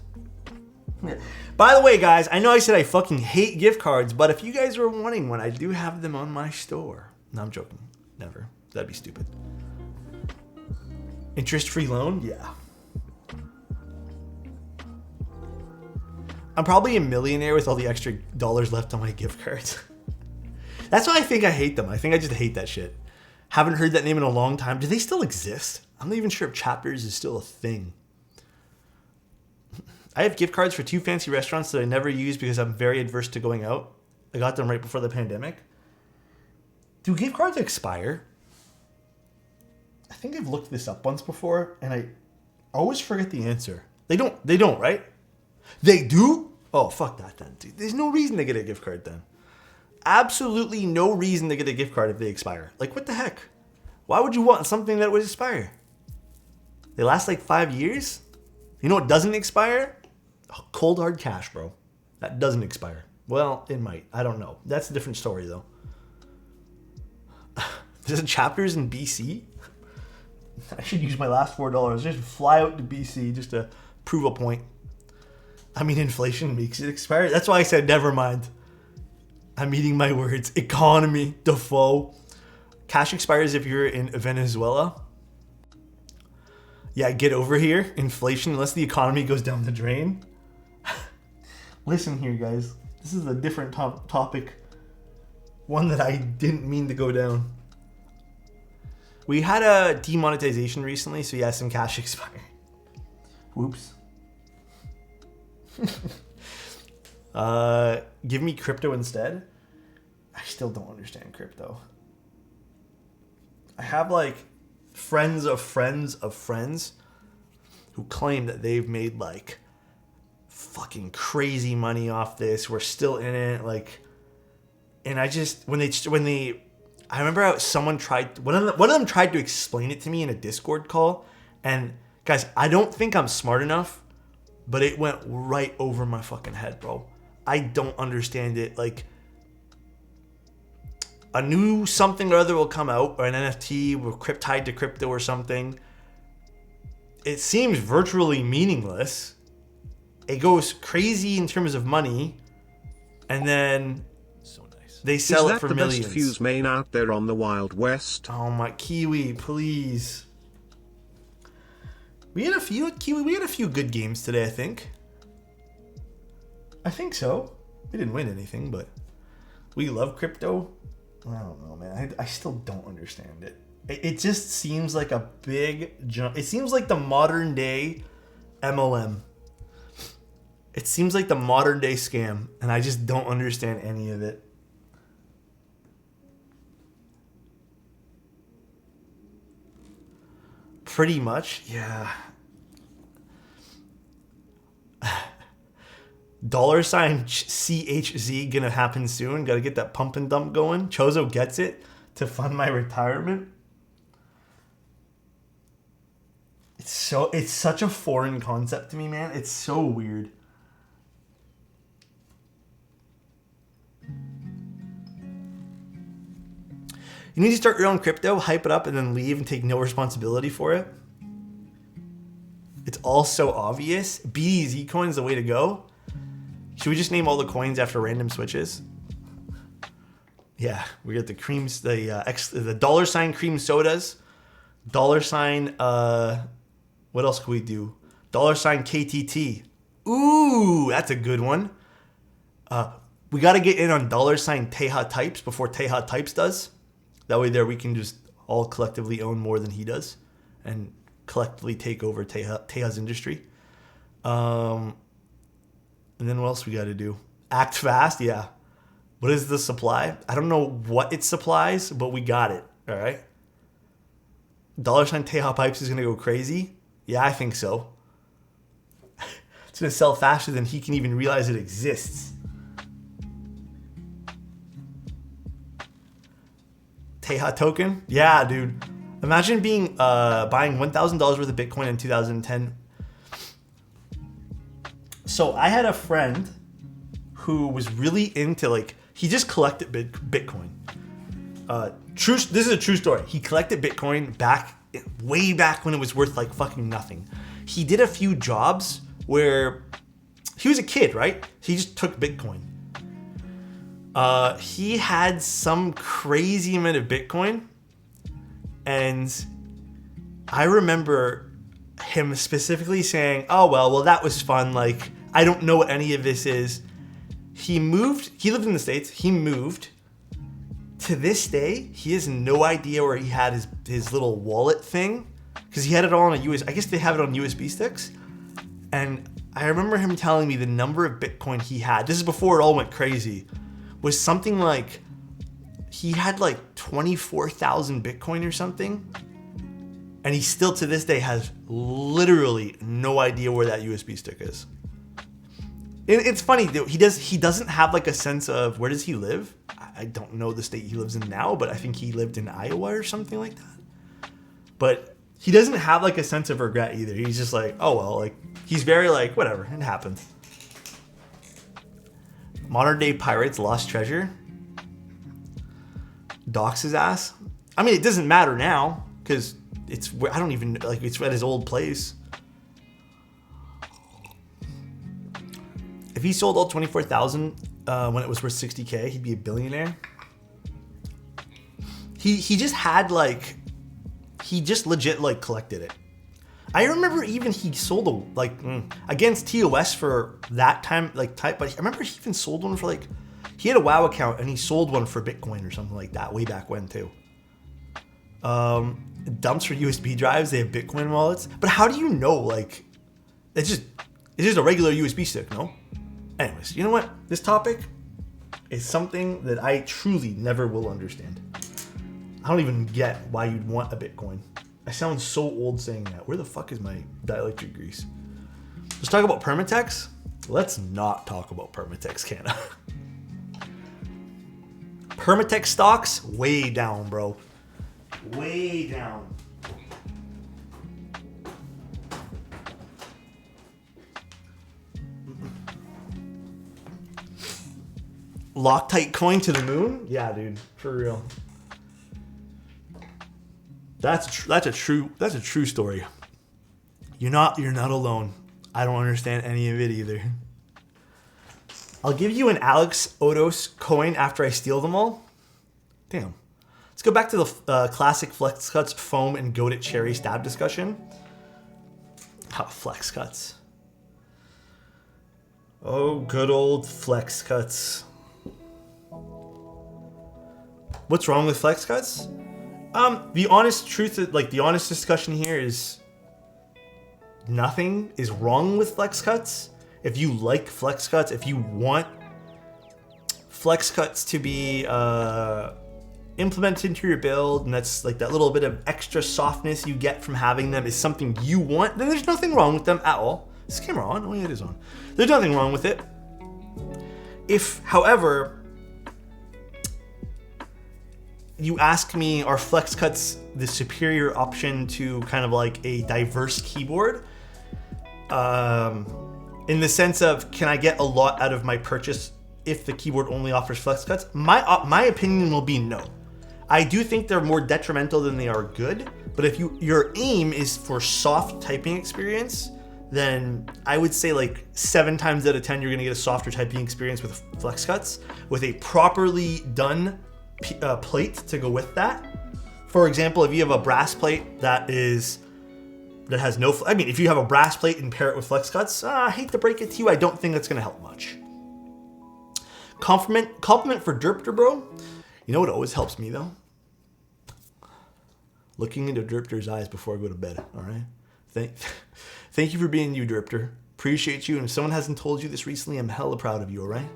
S1: By the way, guys, I know I said I fucking hate gift cards, but if you guys were wanting one, I do have them on my store. No, I'm joking. Never. That'd be stupid. Interest-free loan? Yeah. I'm probably a millionaire with all the extra dollars left on my gift cards. That's why I think I hate them. I think I just hate that shit. Haven't heard that name in a long time. Do they still exist? I'm not even sure if Chapters is still a thing. I have gift cards for 2 fancy restaurants that I never use because I'm very adverse to going out. I got them right before the pandemic. Do gift cards expire? I think I've looked this up once before, and I always forget the answer. They don't, right? They do? Oh, fuck that then, dude. There's no reason to get a gift card then. Absolutely no reason to get a gift card if they expire. Like, what the heck? Why would you want something that would expire? They last like 5 years. You know what doesn't expire? Cold hard cash, bro. That doesn't expire. Well, it might. I don't know. That's a different story, though. There's chapters in BC. I should use my last $4. Just fly out to BC just to prove a point. I mean, inflation makes it expire. That's why I said never mind. I'm eating my words. Economy, Defoe. Cash expires if you're in Venezuela. Yeah, get over here. Inflation, unless the economy goes down the drain. Listen here, guys. This is a different topic. One that I didn't mean to go down. We had a demonetization recently, so yeah, some cash expired. Whoops. Give me crypto instead. I still don't understand crypto. I have like friends of friends of friends who claim that they've made like fucking crazy money off this. We're still in it, like, and I just when they I remember how someone tried one of them tried to explain it to me in a Discord call, and guys, I don't think I'm smart enough, but it went right over my fucking head, bro. I don't understand it. Like, a new something or other will come out, or an NFT tied to crypto or something. It seems virtually meaningless. It goes crazy in terms of money, and then they sell it for millions.
S2: Is that the best fuse main out there on the Wild West?
S1: Oh my, Kiwi, please. We had a few, Kiwi, we had a few good games today, I think. I think so. We didn't win anything, but we love crypto. I don't know, man. I still don't understand it. It just seems like a big jump. It seems like the modern day MLM. It seems like the modern day scam, and I just don't understand any of it. Pretty much, yeah. $CHZ gonna happen soon. Gotta get that pump and dump going. Chozo gets it to fund my retirement. It's such a foreign concept to me, man. It's so weird. You need to start your own crypto, hype it up, and then leave and take no responsibility for it. It's all so obvious. BDZ coin's the way to go. Should we just name all the coins after random switches? Yeah, we got the creams, the $ cream sodas, $, what else could we do? $ KTT. Ooh, that's a good one. We got to get in on $ Teja Types before Teja Types does. That way there we can just all collectively own more than he does and collectively take over Teja's industry. And then what else we got to do? Act fast, yeah. What is the supply? I don't know what it supplies, but we got it, all right? $ Teja Pipes is going to go crazy? Yeah, I think so. It's going to sell faster than he can even realize it exists. Teja token? Yeah, dude. Imagine buying $1,000 worth of Bitcoin in 2010. So I had a friend who was really into, like, he just collected Bitcoin. This is a true story. He collected Bitcoin way back when it was worth like fucking nothing. He did a few jobs where he was a kid, right? He just took Bitcoin. He had some crazy amount of Bitcoin, and I remember him specifically saying, oh, well, that was fun. Like, I don't know what any of this is. He lived in the States. He moved. To this day, he has no idea where he had his little wallet thing, because he had it all on I guess they have it on USB sticks. And I remember him telling me the number of Bitcoin he had. This is before it all went crazy. Was something like, he had like 24,000 Bitcoin or something. And he still to this day has literally no idea where that USB stick is. It's funny, though. He doesn't have like a sense of, where does he live? I don't know the state he lives in now, but I think he lived in Iowa or something like that. But he doesn't have like a sense of regret either. He's just like, oh well, like he's very like, whatever, it happens. Modern day pirates lost treasure. Docks his ass. I mean, it doesn't matter now because it's, I don't even, like, it's at his old place. If he sold all 24,000 when it was worth 60K, he'd be a billionaire. He just had like, he just legit like collected it. I remember even he sold a like against TOS for that time but I remember he even sold one for like, he had a WoW account and he sold one for Bitcoin or something like that way back when too. Dumps for USB drives, they have Bitcoin wallets, but how do you know, like, it's just a regular USB stick, no? Anyways, you know what? This topic is something that I truly never will understand. I don't even get why you'd want a Bitcoin. I sound so old saying that. Where the fuck is my dielectric grease? Let's talk about Permatex. Let's not talk about Permatex, can I? Permatex stocks, way down, bro. Way down. Loctite coin to the moon? Yeah, dude, for real. That's a true story. You're not alone. I don't understand any of it either. I'll give you an Alexotos coin after I steal them all. Damn. Let's go back to the classic flex cuts, foam, and goated cherry stab discussion. Flex cuts. Oh, good old flex cuts. What's wrong with flex cuts? The honest truth, like the honest discussion here is nothing is wrong with flex cuts. If you like flex cuts, if you want flex cuts to be implemented into your build, and that's like that little bit of extra softness you get from having them is something you want, then there's nothing wrong with them at all. Is this camera on? Oh yeah, it is on. There's nothing wrong with it. If, however, you ask me, are flex cuts the superior option to kind of like a diverse keyboard? In the sense of, can I get a lot out of my purchase if the keyboard only offers flex cuts? My opinion will be no. I do think they're more detrimental than they are good, but if your aim is for soft typing experience, then I would say like 7 times out of 10 you're gonna get a softer typing experience with flex cuts with a properly done plate to go with that. For example, if you have a brass plate that has no, I mean, if you have a brass plate and pair it with flex cuts, I hate to break it to you, I don't think that's gonna help much. Compliment for Derpter, bro. You know what always helps me though? Looking into Derpter's eyes before I go to bed. All right. Thank you for being you, Derpter. Appreciate you. And if someone hasn't told you this recently, I'm hella proud of you. All right.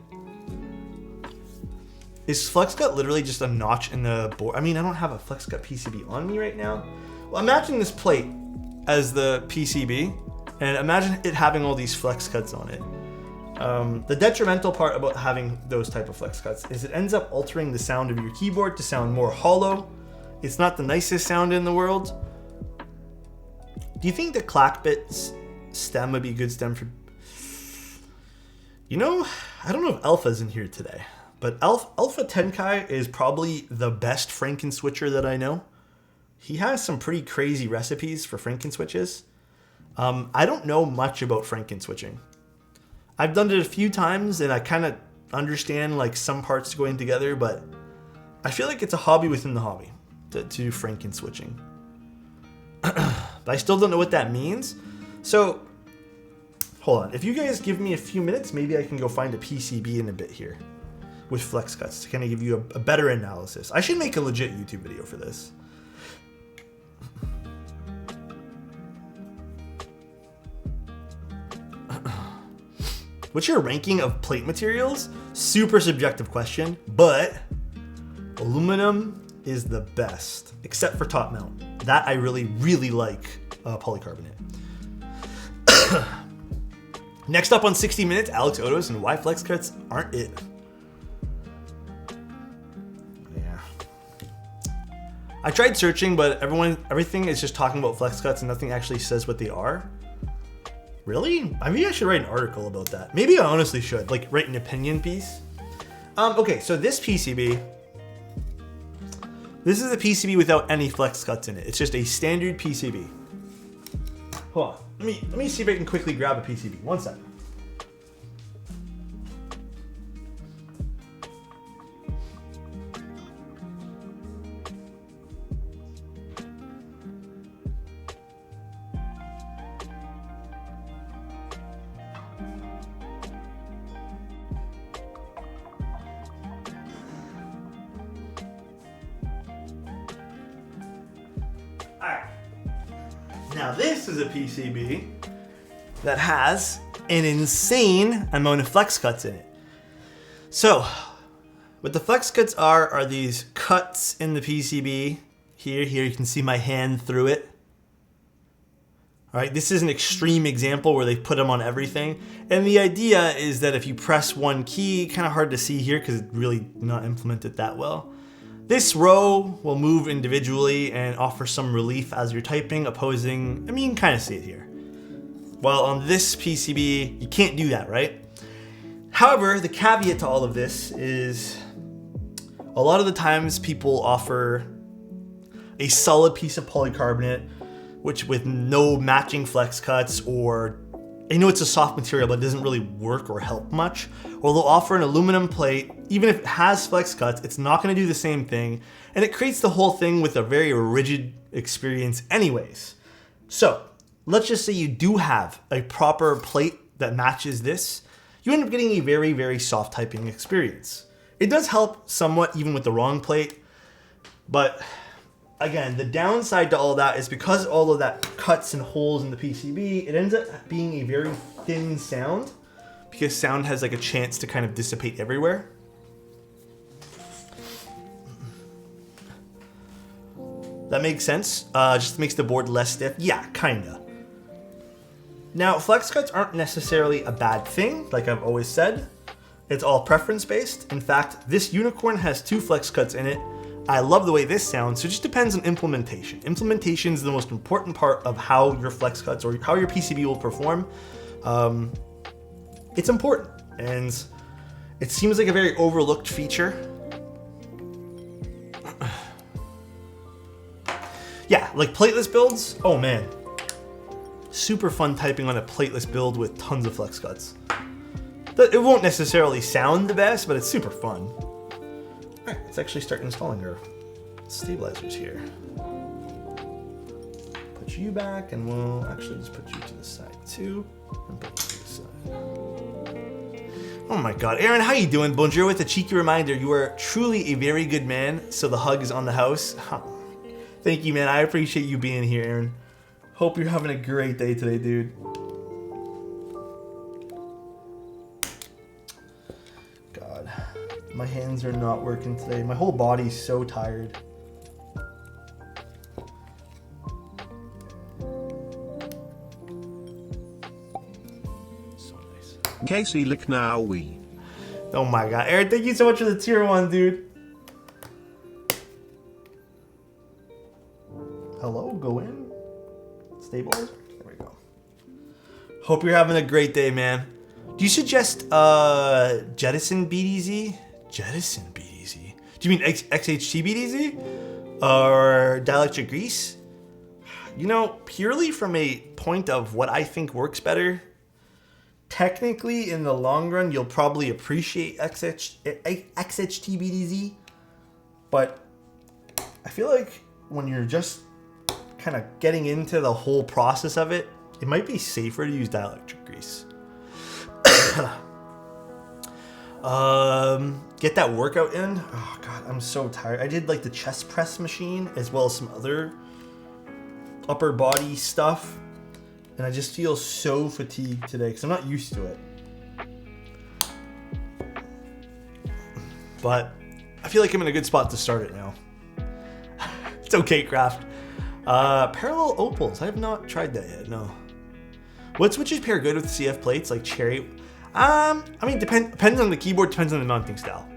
S1: Is FlexCut literally just a notch in the board? I mean, I don't have a FlexCut PCB on me right now. Well, imagine this plate as the PCB, and imagine it having all these flex cuts on it. The detrimental part about having those type of flex cuts is it ends up altering the sound of your keyboard to sound more hollow. It's not the nicest sound in the world. Do you think the Clackbit stem would be a good stem for... You know, I don't know if Alpha's in here today, but Alpha Tenkai is probably the best Franken switcher that I know. He has some pretty crazy recipes for Franken switches. I don't know much about Franken switching. I've done it a few times and I kind of understand like some parts going together, but I feel like it's a hobby within the hobby to do Franken switching. But I still don't know what that means. So hold on. If you guys give me a few minutes, maybe I can go find a PCB in a bit here with flex cuts to kind of give you a better analysis. I should make a legit YouTube video for this. What's your ranking of plate materials? Super subjective question, but aluminum is the best, except for top mount. That I really, really like polycarbonate. Next up on 60 Minutes, Alexotos and why flex cuts aren't it. Yeah. I tried searching, but everything is just talking about flex cuts and nothing actually says what they are. Really? Maybe I should write an article about that. Maybe I honestly should, like write an opinion piece. Okay, so this PCB, this is a PCB without any flex cuts in it. It's just a standard PCB. Hold on, let me see if I can quickly grab a PCB. One second. Now this is a PCB that has an insane amount of flex cuts in it. So what the flex cuts are these cuts in the PCB. Here you can see my hand through it. All right, this is an extreme example where they put them on everything. And the idea is that if you press one key, kind of hard to see here because it's really not implemented that well. This row will move individually and offer some relief as you're typing, opposing, I mean, you can kind of see it here. While on this PCB, you can't do that, right? However, the caveat to all of this is a lot of the times people offer a solid piece of polycarbonate, which with no matching flex cuts, or I know it's a soft material, but it doesn't really work or help much. Or they'll offer an aluminum plate, even if it has flex cuts, it's not gonna do the same thing. And it creates the whole thing with a very rigid experience anyways. So let's just say you do have a proper plate that matches this. You end up getting a very, very soft typing experience. It does help somewhat even with the wrong plate, but again, the downside to all that is because all of that cuts and holes in the PCB, it ends up being a very thin sound because sound has like a chance to kind of dissipate everywhere. That makes sense. Just makes the board less stiff. Yeah, kinda. Now, flex cuts aren't necessarily a bad thing, like I've always said. It's all preference based. In fact, this unicorn has 2 flex cuts in it. I love the way this sounds, so it just depends on implementation. Implementation is the most important part of how your flex cuts or how your PCB will perform. It's important, and it seems like a very overlooked feature. Yeah, like plateless builds, oh man. Super fun typing on a plateless build with tons of flex cuts. It won't necessarily sound the best, but it's super fun. All right, let's actually start installing our stabilizers here. Put you back, and we'll actually just put you to the side too, and put you to the side. Oh my God, Aaron, how you doing? Bonjour with a cheeky reminder, you are truly a very good man, so the hug is on the house. Thank you, man, I appreciate you being here, Aaron. Hope you're having a great day today, dude. God, my hands are not working today. My whole body's so tired.
S2: So nice. Casey Licknowy.
S1: Oh my God, Aaron, thank you so much for the tier 1, dude. Hello, go in. Stabilizer. There we go. Hope you're having a great day, man. Do you suggest jettison BDZ? Jettison BDZ? Do you mean XHT BDZ? Or dielectric grease? You know, purely from a point of what I think works better, technically in the long run, you'll probably appreciate XHT BDZ. But I feel like when you're just kind of getting into the whole process of it, it might be safer to use dielectric grease. Get that workout in. Oh God, I'm so tired. I did like the chest press machine as well as some other upper body stuff, and I just feel so fatigued today because I'm not used to it. But I feel like I'm in a good spot to start it now. It's okay, Craft. Parallel opals. I have not tried that yet, no. What switches pair good with CF plates like cherry? I mean, depends on the keyboard, depends on the mounting style.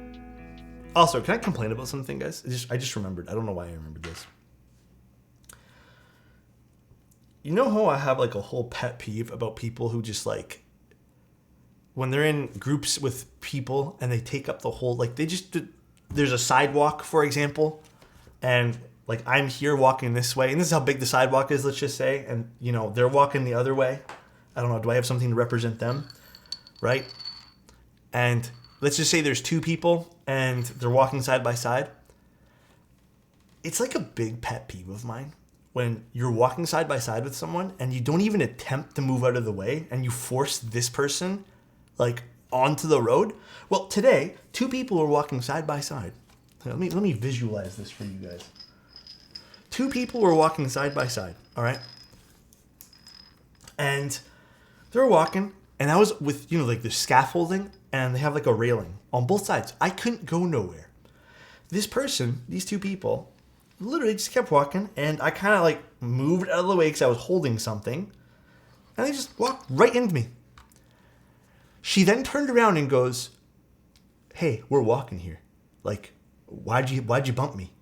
S1: Also, can I complain about something, guys? I just remembered. I don't know why I remembered this. You know how I have like a whole pet peeve about people who just like, when they're in groups with people and they take up the whole, like there's a sidewalk, for example, and like I'm here walking this way, and this is how big the sidewalk is, let's just say, and you know, they're walking the other way. I don't know, do I have something to represent them? Right? And let's just say there's two people and they're walking side by side. It's like a big pet peeve of mine when you're walking side by side with someone and you don't even attempt to move out of the way and you force this person like onto the road. Well, today, two people were walking side by side. Let me visualize this for you guys. Two people were walking side by side, all right? And they were walking, and I was with, you know, like the scaffolding, and they have like a railing on both sides. I couldn't go nowhere. This person, these two people, literally just kept walking, and I kind of like moved out of the way because I was holding something, and they just walked right into me. She then turned around and goes, "Hey, we're walking here. Like, why'd you bump me?"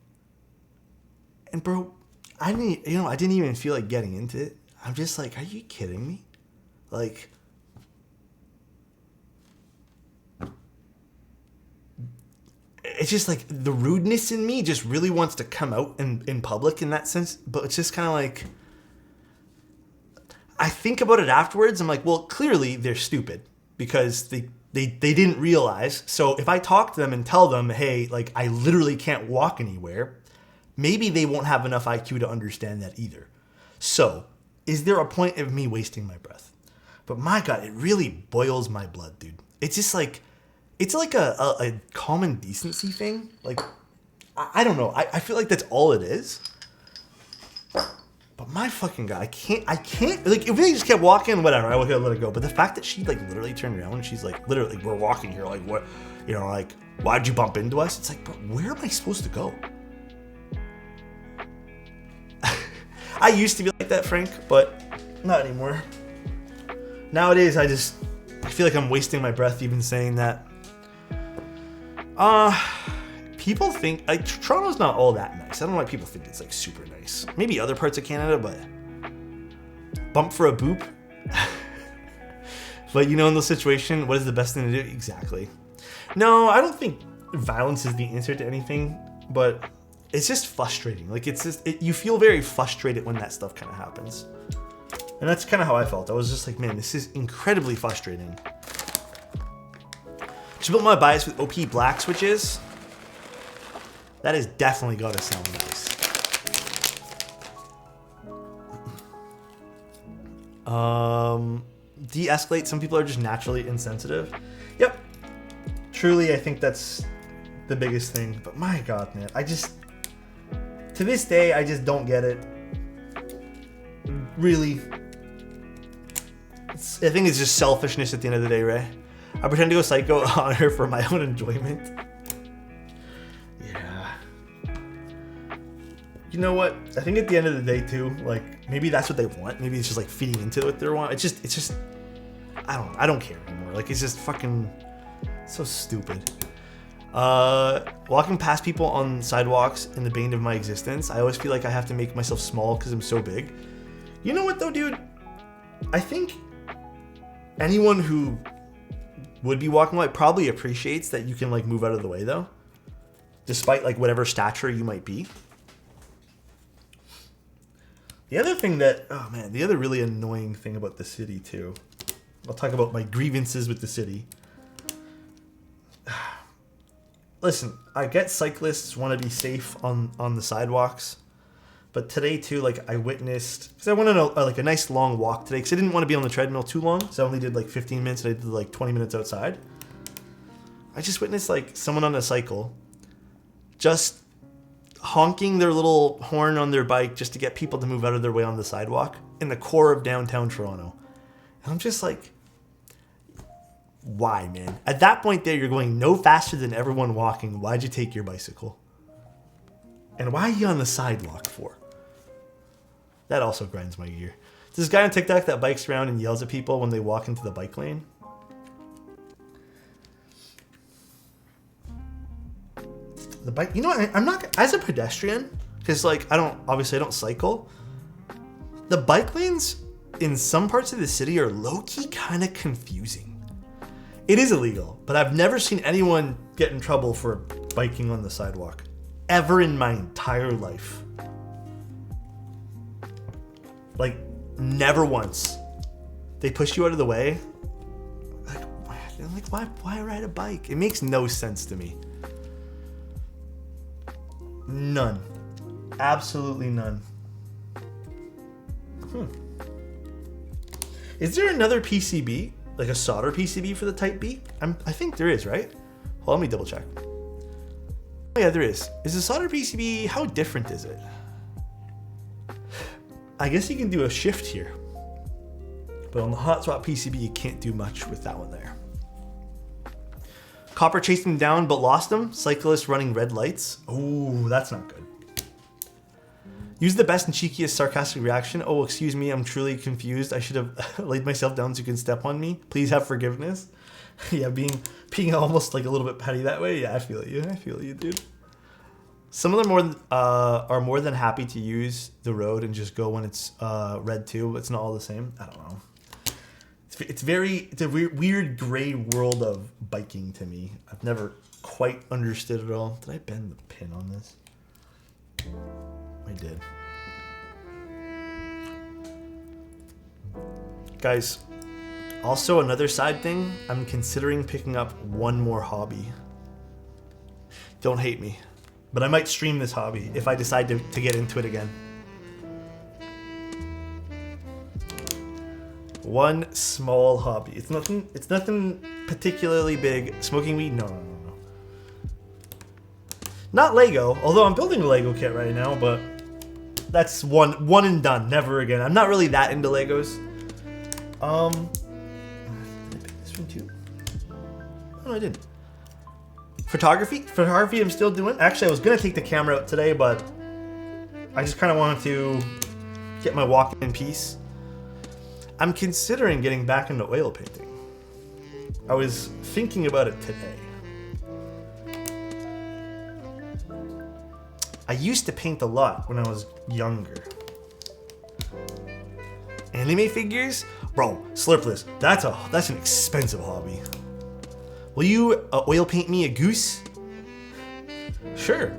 S1: And bro, I didn't even feel like getting into it. I'm just like, are you kidding me? Like, it's just like the rudeness in me just really wants to come out in public in that sense. But it's just kind of like, I think about it afterwards. I'm like, well, clearly they're stupid because they didn't realize. So if I talk to them and tell them, hey, like I literally can't walk anywhere, maybe they won't have enough IQ to understand that either. So is there a point of me wasting my breath? But my God, it really boils my blood, dude. It's just like, it's like a common decency thing. Like, I don't know. I feel like that's all it is. But my fucking God, I can't, like, if they just kept walking, whatever, I would let it go. But the fact that she, like, literally turned around and she's like, literally, we're walking here, like, what, you know, like, why'd you bump into us? It's like, bro, where am I supposed to go? I used to be like that, Frank, but not anymore. Nowadays, I feel like I'm wasting my breath even saying that. People think, like, Toronto's not all that nice. I don't know why people think it's, like, super nice. Maybe other parts of Canada, but bump for a boop. But, you know, in this situation, what is the best thing to do? Exactly. No, I don't think violence is the answer to anything, but it's just frustrating. Like, it's just, you feel very frustrated when that stuff kind of happens. And that's kind of how I felt. I was just like, man, this is incredibly frustrating. Just built my bias with OP black switches. That has definitely got to sound nice. De-escalate. Some people are just naturally insensitive. Yep. Truly, I think that's the biggest thing. But my God, man, to this day, I just don't get it. Really. I think it's just selfishness at the end of the day, Ray. I pretend to go psycho on her for my own enjoyment. Yeah. You know what? I think at the end of the day, too, like, maybe that's what they want. Maybe it's just, like, feeding into what they want. It's just, I don't care anymore. Like, it's just fucking so stupid. Walking past people on sidewalks in the bane of my existence, I always feel like I have to make myself small because I'm so big. You know what, though, dude? I think anyone who would be walking like probably appreciates that you can like move out of the way though, despite like whatever stature you might be. The other thing that, oh man, the other really annoying thing about the city too, I'll talk about my grievances with the city. Listen, I get cyclists want to be safe on the sidewalks. But today too, like I witnessed, because I went on a nice long walk today, because I didn't want to be on the treadmill too long, so I only did like 15 minutes, and I did like 20 minutes outside. I just witnessed like someone on a cycle, just honking their little horn on their bike just to get people to move out of their way on the sidewalk in the core of downtown Toronto. And I'm just like, why, man? At that point there, you're going no faster than everyone walking. Why'd you take your bicycle? And why are you on the sidewalk for? That also grinds my gear. There's this guy on TikTok that bikes around and yells at people when they walk into the bike lane. The bike, you know what? I'm not, as a pedestrian, because like I don't cycle. The bike lanes in some parts of the city are low-key kind of confusing. It is illegal, but I've never seen anyone get in trouble for biking on the sidewalk ever in my entire life. Like, never once. They push you out of the way. Like why ride a bike? It makes no sense to me. None. Absolutely none. Is there another PCB, like a solder PCB for the Type B? I think there is, right? Well, let me double check. Oh, yeah, there is. Is the solder PCB, how different is it? I guess you can do a shift here. But on the hot swap PCB, you can't do much with that one there. Copper chased him down but lost him. Cyclist running red lights. Oh, that's not good. Use the best and cheekiest sarcastic reaction. Oh, excuse me, I'm truly confused. I should have laid myself down so you can step on me. Please have forgiveness. Yeah, being almost like a little bit petty that way. Yeah, I feel you, dude. Some of them are more than happy to use the road and just go when it's red too. It's not all the same. I don't know. It's a weird gray world of biking to me. I've never quite understood it all. Did I bend the pin on this? I did. Guys, also another side thing, I'm considering picking up one more hobby. Don't hate me, but I might stream this hobby if I decide to get into it again. One small hobby. It's nothing particularly big. Smoking weed? No. Not Lego, although I'm building a Lego kit right now, but that's one and done. Never again. I'm not really that into Legos. Did I pick this one too? No, I didn't. Photography I'm still doing. Actually, I was gonna take the camera out today, but I just kind of wanted to get my walk in peace. I'm considering getting back into oil painting. I was thinking about it today. I used to paint a lot when I was younger. Anime figures? Bro, Slurpless, that's an expensive hobby. Will you oil paint me a goose? Sure.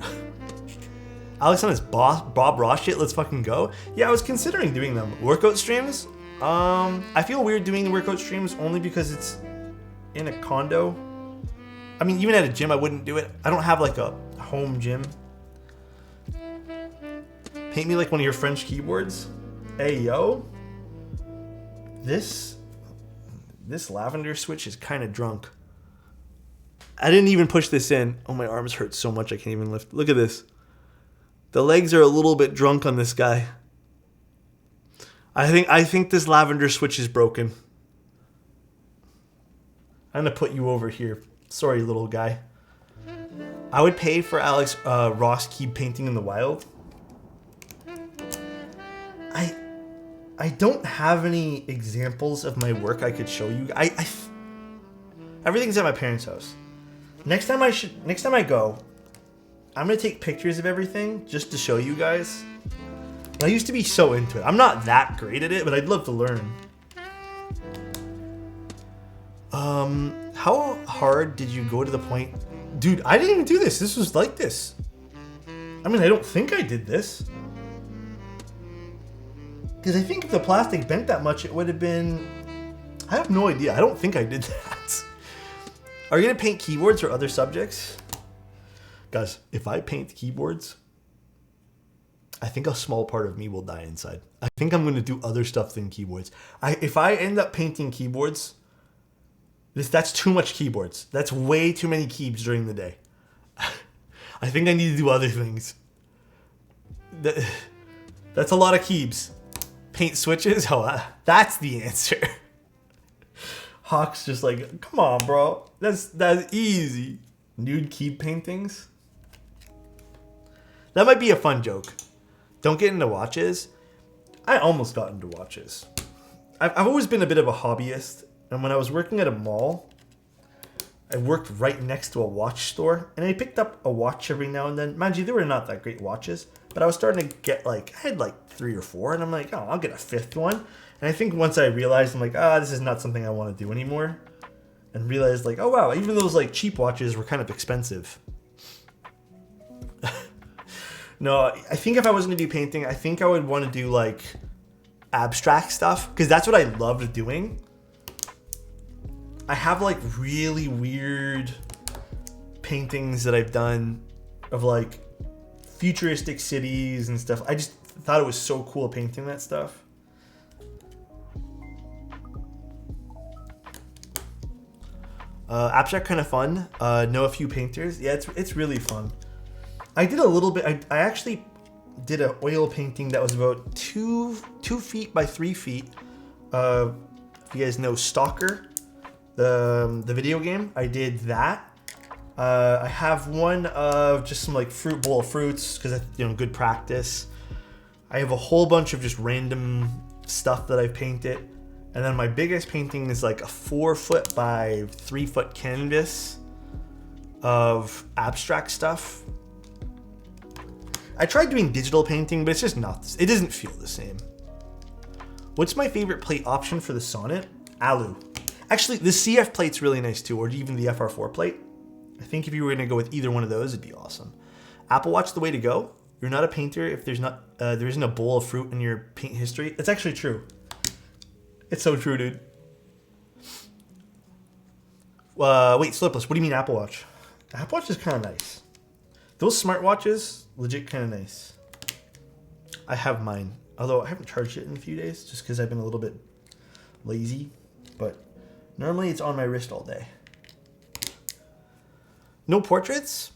S1: Alexotos Bob Ross shit, let's fucking go. Yeah, I was considering doing them. Workout streams? I feel weird doing the workout streams only because it's in a condo. I mean, even at a gym, I wouldn't do it. I don't have like a home gym. Paint me like one of your French keyboards. Hey, yo. This lavender switch is kind of drunk. I didn't even push this in. Oh, my arms hurt so much I can't even lift. Look at this. The legs are a little bit drunk on this guy. I think this lavender switch is broken. I'm gonna put you over here. Sorry, little guy. I would pay for Alex Ross keep painting in the wild. I don't have any examples of my work I could show you. Everything's at my parents' house. Next time I go, I'm gonna take pictures of everything just to show you guys. I used to be so into it. I'm not that great at it, but I'd love to learn. How hard did you go to the point? Dude, I didn't even do this. This was like this. I mean, I don't think I did this. Because I think if the plastic bent that much, it would have been... I have no idea. I don't think I did that. Are you going to paint keyboards or other subjects? Guys, if I paint keyboards, I think a small part of me will die inside. I think I'm going to do other stuff than keyboards. If I end up painting keyboards, that's too much keyboards. That's way too many keys during the day. I think I need to do other things. That's a lot of keys. Paint switches? Oh, that's the answer. Hawk's just like, come on, bro. That's easy. Nude key paintings? That might be a fun joke. Don't get into watches. I almost got into watches. I've always been a bit of a hobbyist. And when I was working at a mall, I worked right next to a watch store, and I picked up a watch every now and then. Mind you, they were not that great watches, but I was starting to get like, I had like 3 or 4, and I'm like, oh, I'll get a 5th one. And I think once I realized, I'm like, this is not something I want to do anymore. And realized like, oh wow, even those like cheap watches were kind of expensive. No, I think if I was going to do painting, I think I would want to do like abstract stuff, because that's what I loved doing. I have like really weird paintings that I've done of like futuristic cities and stuff. I just thought it was so cool painting that stuff. Abstract kind of fun. Know a few painters. Yeah, it's really fun. I did a little bit. I actually did an oil painting that was about 2 feet by 3 feet. If you guys know Stalker, the video game, I did that. I have one of just some like bowl of fruits, because that's, you know, good practice. I have a whole bunch of just random stuff that I've painted. And then my biggest painting is like a 4 foot by 3 foot canvas of abstract stuff. I tried doing digital painting, but it's just not, it doesn't feel the same. What's my favorite plate option for the Sonnet? Alu. Actually, the CF plate's really nice too, or even the FR4 plate. I think if you were gonna go with either one of those, it'd be awesome. Apple Watch the way to go. You're not a painter if there isn't a bowl of fruit in your paint history. It's actually true. It's so true, dude. Wait, Slipless, what do you mean Apple Watch? Apple Watch is kind of nice. Those smartwatches, legit kind of nice. I have mine, although I haven't charged it in a few days just because I've been a little bit lazy. But normally it's on my wrist all day. No portraits?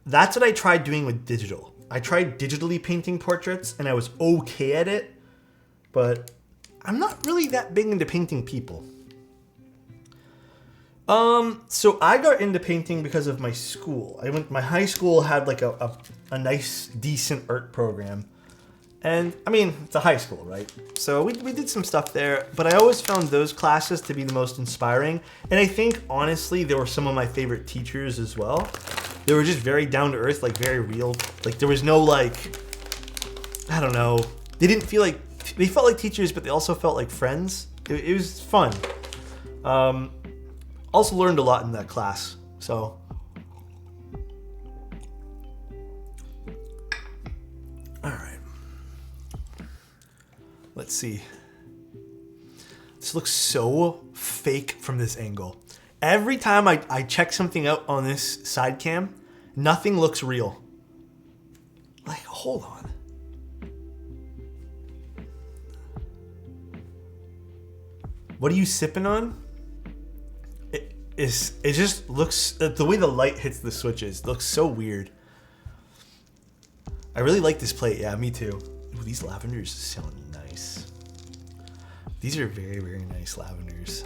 S1: That's what I tried doing with digital. I tried digitally painting portraits and I was okay at it, but I'm not really that big into painting people. So I got into painting because of my school. My high school had like a nice, decent art program. And I mean, it's a high school, right? So we did some stuff there, but I always found those classes to be the most inspiring. And I think, honestly, they were some of my favorite teachers as well. They were just very down to earth, like very real. Like there was no like, I don't know. They didn't feel like, they felt like teachers, but they also felt like friends. It was fun. Also learned a lot in that class, so. All right. Let's see. This looks so fake from this angle. Every time I check something out on this side cam, nothing looks real. Like, hold on. What are you sipping on? It just looks, the way the light hits the switches looks so weird. I really like this plate. Yeah, me too. Ooh, these lavenders sound nice. These are very, very nice lavenders.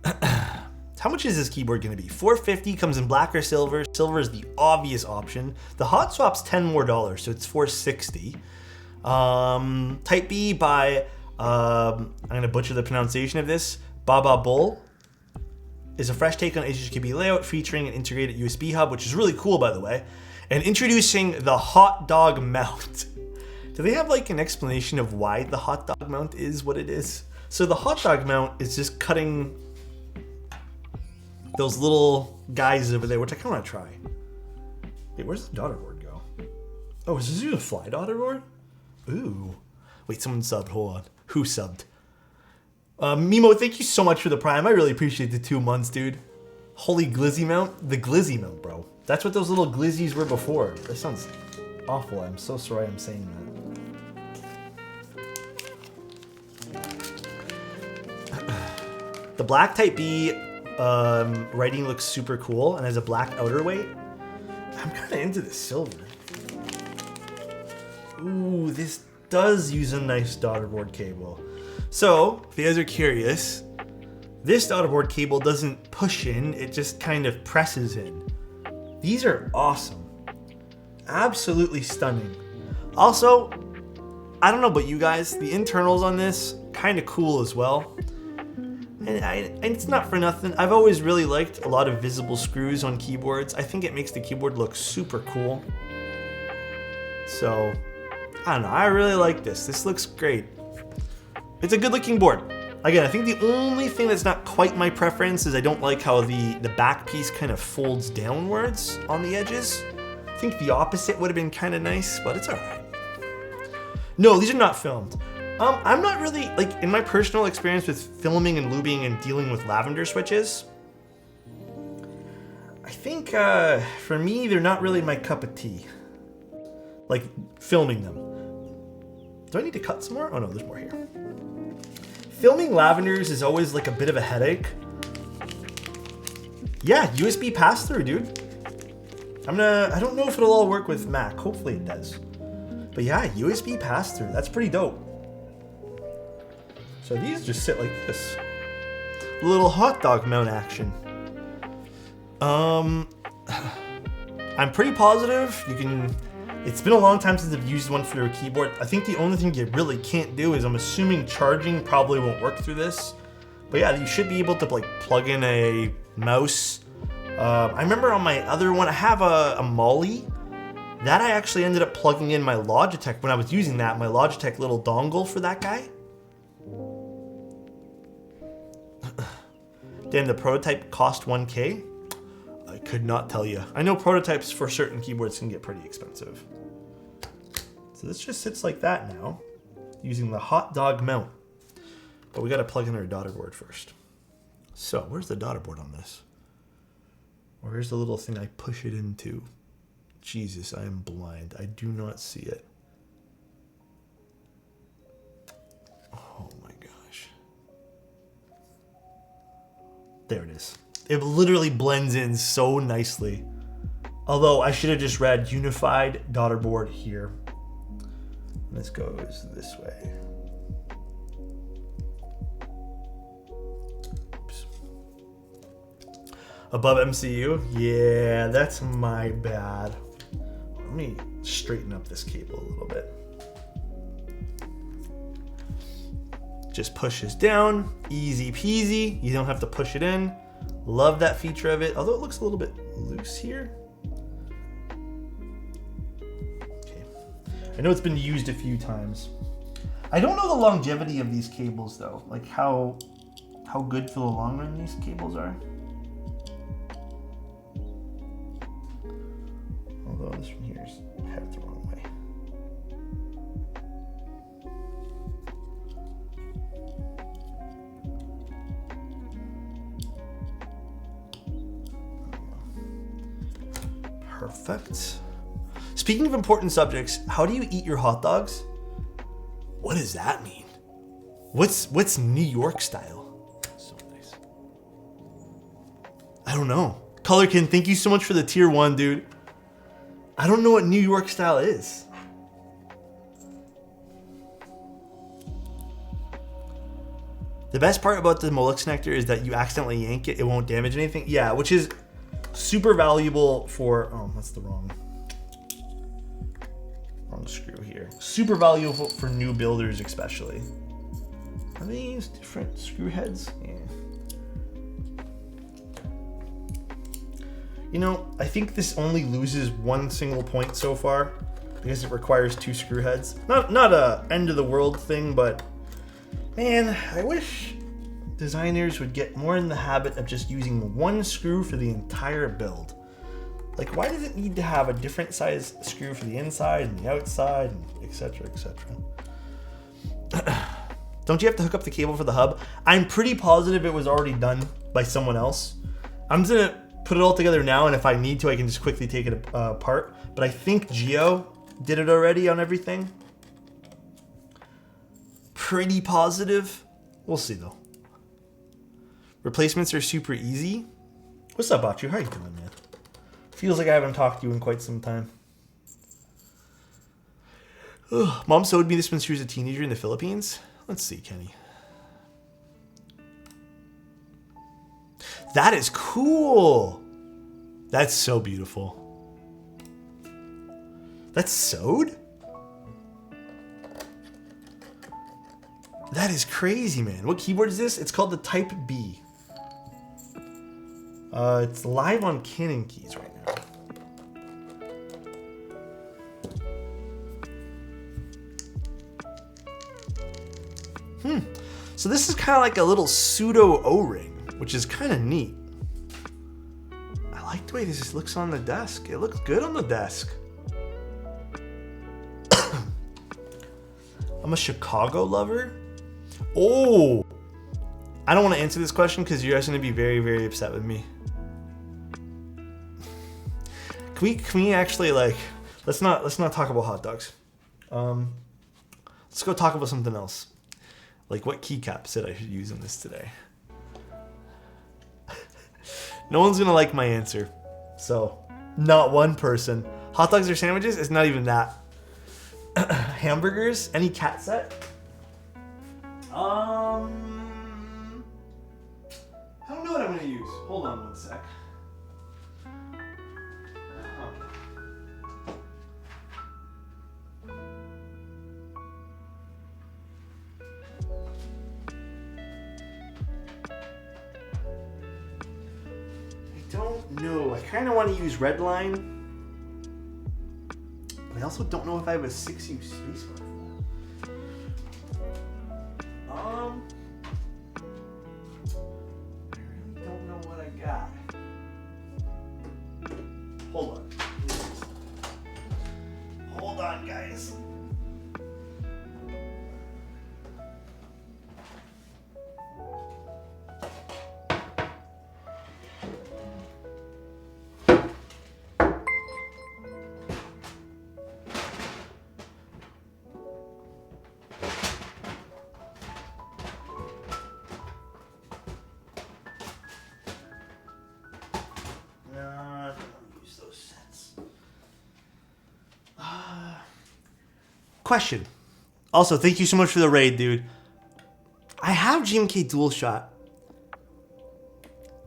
S1: How much is this keyboard going to be? $450, comes in black or silver. Silver is the obvious option. The hot swap's $10 more, so it's $460. Type B by, I'm going to butcher the pronunciation of this, Baba Bull, is a fresh take on HHKB layout featuring an integrated USB hub, which is really cool, by the way, and introducing the hot dog mount. Do they have like an explanation of why the hot dog mount is what it is? So the hot dog mount is just cutting those little guys over there, which I kind of want to try. Wait, where's the daughter board go? Oh, is this a fly daughter board? Ooh. Wait, someone subbed. Hold on. Who subbed? Mimo, thank you so much for the Prime. I really appreciate the 2 months, dude. Holy glizzy mount? The glizzy mount, bro. That's what those little glizzies were before. That sounds awful. I'm so sorry I'm saying that. The black Type B writing looks super cool and has a black outer weight. I'm kind of into the silver. Ooh, this does use a nice daughterboard cable. So, if you guys are curious, this daughterboard cable doesn't push in, it just kind of presses in. These are awesome. Absolutely stunning. Also, I don't know about you guys, the internals on this, kind of cool as well. And it's not for nothing. I've always really liked a lot of visible screws on keyboards. I think it makes the keyboard look super cool. So, I don't know. I really like this. This looks great. It's a good looking board. Again, I think the only thing that's not quite my preference is I don't like how the back piece kind of folds downwards on the edges. I think the opposite would have been kind of nice, but it's all right. No, these are not filmed. I'm not really, like, in my personal experience with filming and lubing and dealing with lavender switches, I think for me, they're not really my cup of tea. Like, filming them. Do I need to cut some more? Oh no, there's more here. Filming lavenders is always like a bit of a headache. Yeah, USB pass-through, dude. I don't know if it'll all work with Mac. Hopefully it does. But yeah, USB pass-through. That's pretty dope. So these just sit like this. A little hot dog mount action. I'm pretty positive you can... It's been a long time since I've used one for a keyboard. I think the only thing you really can't do is I'm assuming charging probably won't work through this. But yeah, you should be able to like plug in a mouse. I remember on my other one, I have a Molly. That I actually ended up plugging in my Logitech when I was using that, my Logitech little dongle for that guy. Damn, the prototype cost 1K? I could not tell you. I know prototypes for certain keyboards can get pretty expensive. So this just sits like that now, using the hot dog mount. But we gotta plug in our daughter board first. So, where's the daughter board on this? Where's the little thing I push it into? Jesus, I am blind. I do not see it. Oh my gosh. There it is. It literally blends in so nicely. Although I should have just read unified daughter board here. This goes this way. Oops. Above MCU? Yeah, that's my bad. Let me straighten up this cable a little bit. Just pushes down, easy peasy. You don't have to push it in. Love that feature of it, although it looks a little bit loose here. Okay. I know it's been used a few times. I don't know the longevity of these cables though, like how good for the long run these cables are. Although this one here is headed the wrong way. Perfect. Speaking of important subjects, how do you eat your hot dogs? What does that mean? What's New York style? So nice. I don't know. Colorkin, thank you so much for the tier 1, dude. I don't know what New York style is. The best part about the Molex connector is that you accidentally yank it, it won't damage anything. Yeah, which is super valuable for, oh, that's the wrong screw here. Super valuable for new builders especially. Are these different screw heads? Yeah. You know, I think this only loses one single point so far because it requires 2 screw heads. Not a end of the world thing, but man, I wish designers would get more in the habit of just using 1 screw for the entire build. Like, why does it need to have a different size screw for the inside and the outside, and etc., etc.? Don't you have to hook up the cable for the hub? I'm pretty positive it was already done by someone else. I'm just gonna put it all together now, and if I need to, I can just quickly take it apart. But I think Geo did it already on everything. Pretty positive. We'll see though. Replacements are super easy. What's up, Bachu? How you doing, man? Feels like I haven't talked to you in quite some time. Ugh. Mom sewed me this when she was a teenager in the Philippines. Let's see, Kenny. That is cool. That's so beautiful. That's sewed? That is crazy, man. What keyboard is this? It's called the Type B. It's live on Canon keys right now. So this is kind of like a little pseudo O-ring, which is kind of neat. I like the way this looks on the desk. It looks good on the desk. I'm a Chicago lover. Oh, I don't want to answer this question because you guys are going to be very, very upset with me. Can we actually like, let's not talk about hot dogs. Let's go talk about something else. Like what Keycap said I should use in this today. No one's gonna like my answer. So, not one person. Hot dogs or sandwiches? It's not even that. Hamburgers? Any cat set? I don't know what I'm gonna use. Hold on one sec. No, I kind of want to use Redline, but I also don't know if I have a 6U spacebar for that. I really don't know what I got. Hold on, guys. Question. Also, thank you so much for the raid, dude. I have GMK DualShot.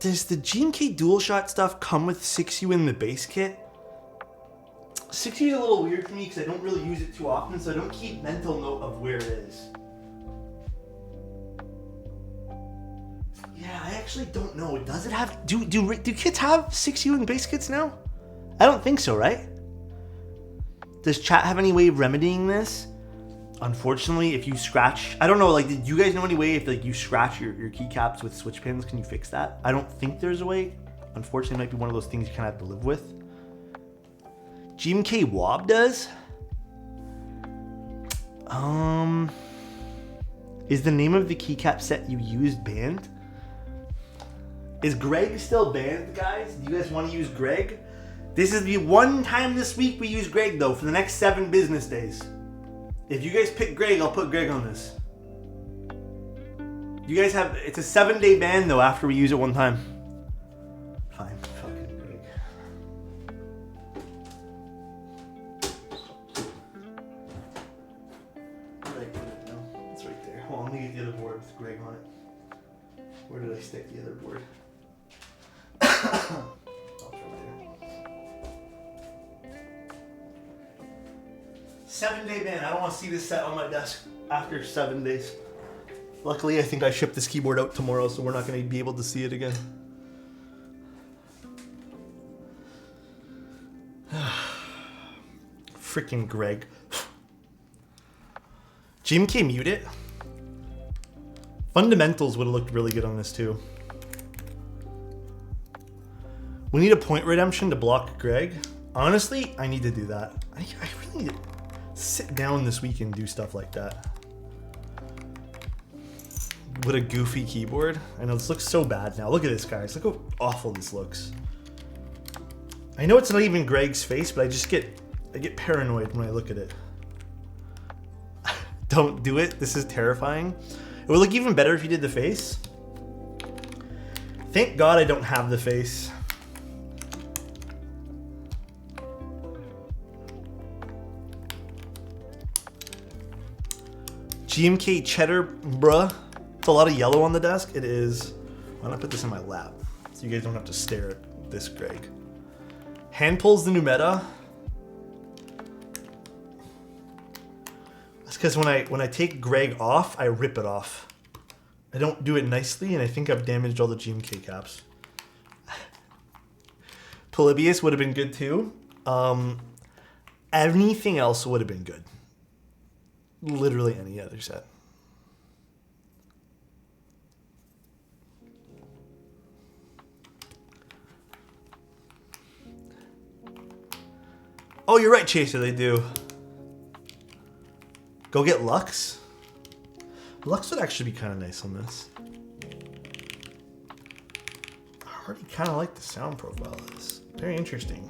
S1: Does the GMK DualShot stuff come with 6U in the base kit? 6U is a little weird for me because I don't really use it too often, so I don't keep mental note of where it is. Yeah, I actually don't know. Does it have... Do kits have 6U in base kits now? I don't think so, right? Does chat have any way of remedying this? Unfortunately, if you scratch... I don't know, like, did you guys know any way if like you scratch your keycaps with switch pins, can you fix that? I don't think there's a way. Unfortunately, it might be one of those things you kind of have to live with. GMK Wob does? Is the name of the keycap set you used banned? Is Greg still banned, guys? Do you guys want to use Greg? This is the one time this week we use Greg, though, for the next 7 business days. If you guys pick Greg, I'll put Greg on this. You guys have... It's a 7-day ban, though, after we use it one time. Fine. Fucking Greg. Where did I put it now? It's right there. Hold on, let me get the other board with Greg on it. Where did I stick the other board? 7-day ban. I don't want to see this set on my desk after 7 days. Luckily, I think I shipped this keyboard out tomorrow, so we're not going to be able to see it again. Freaking Greg. GMK mute it. Fundamentals would have looked really good on this too. We need a point redemption to block Greg. Honestly, I need to do that. I really need to sit down this week and do stuff like that. What a goofy keyboard. I know this looks so bad now. Look at this, guys. Look how awful this looks. I know it's not even Greg's face, but I get paranoid when I look at it. Don't do it. This is terrifying. It would look even better if you did the face. Thank God I don't have the face. GMK cheddar, bruh. It's a lot of yellow on the desk. It is. Why don't I put this in my lap so you guys don't have to stare at this, Greg? Hand pulls the new meta. It's because when I take Greg off, I rip it off. I don't do it nicely, and I think I've damaged all the GMK caps. Polybius would have been good too. Anything else would have been good. Literally any other set. Oh, you're right, Chaser, they do. Go get Lux. Lux would actually be kind of nice on this. I already kind of like the sound profile of this. Very interesting.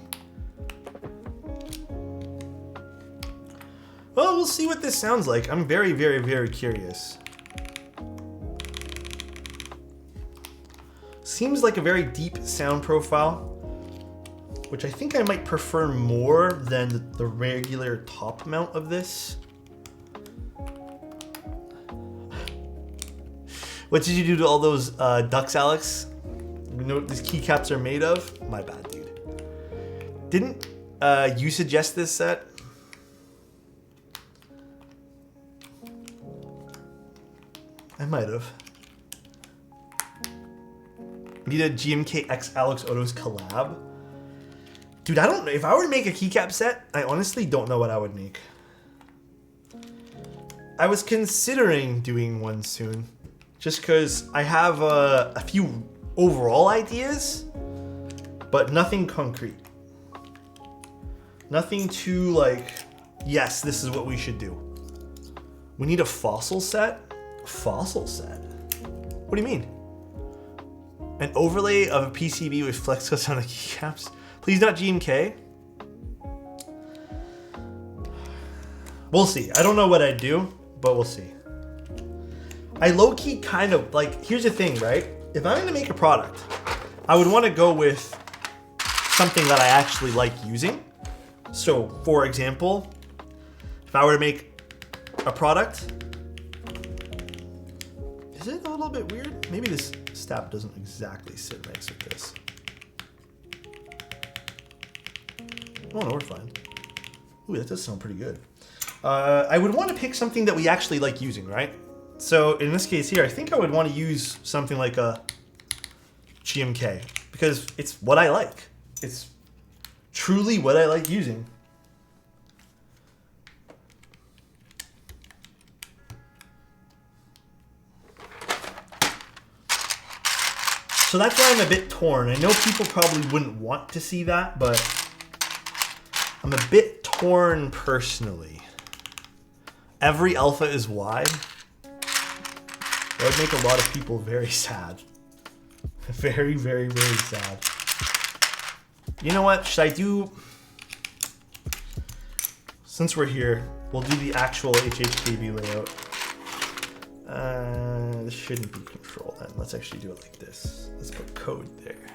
S1: Well, we'll see what this sounds like. I'm very, very, very curious. Seems like a very deep sound profile, which I think I might prefer more than the regular top mount of this. What did you do to all those ducks, Alex? You know what these keycaps are made of? My bad, dude. Didn't you suggest this set? I might have. Need a GMK X Alexotos collab? Dude, I don't know. If I were to make a keycap set, I honestly don't know what I would make. I was considering doing one soon. Just because I have a few overall ideas, but nothing concrete. Nothing too like, yes, this is what we should do. We need a fossil set? Fossil set? What do you mean? An overlay of a PCB with flex cuts on the keycaps? Please not GMK. We'll see. I don't know what I'd do, but we'll see. I low-key kind of, like, here's the thing, right? If I'm gonna make a product, I would wanna go with something that I actually like using. So, for example, if I were to make a product, is it a little bit weird? Maybe this stab doesn't exactly sit next with this. Oh no, we're fine. Ooh, that does sound pretty good. I would want to pick something that we actually like using, right? So in this case here, I think I would want to use something like a GMK because it's what I like. It's truly what I like using. So that's why I'm a bit torn. I know people probably wouldn't want to see that, but I'm a bit torn personally. Every alpha is wide. That would make a lot of people very sad. Very, very, very sad. You know what? Should I do... Since we're here, we'll do the actual HHKB layout. This shouldn't be control then. Let's actually do it like this. Let's put code there.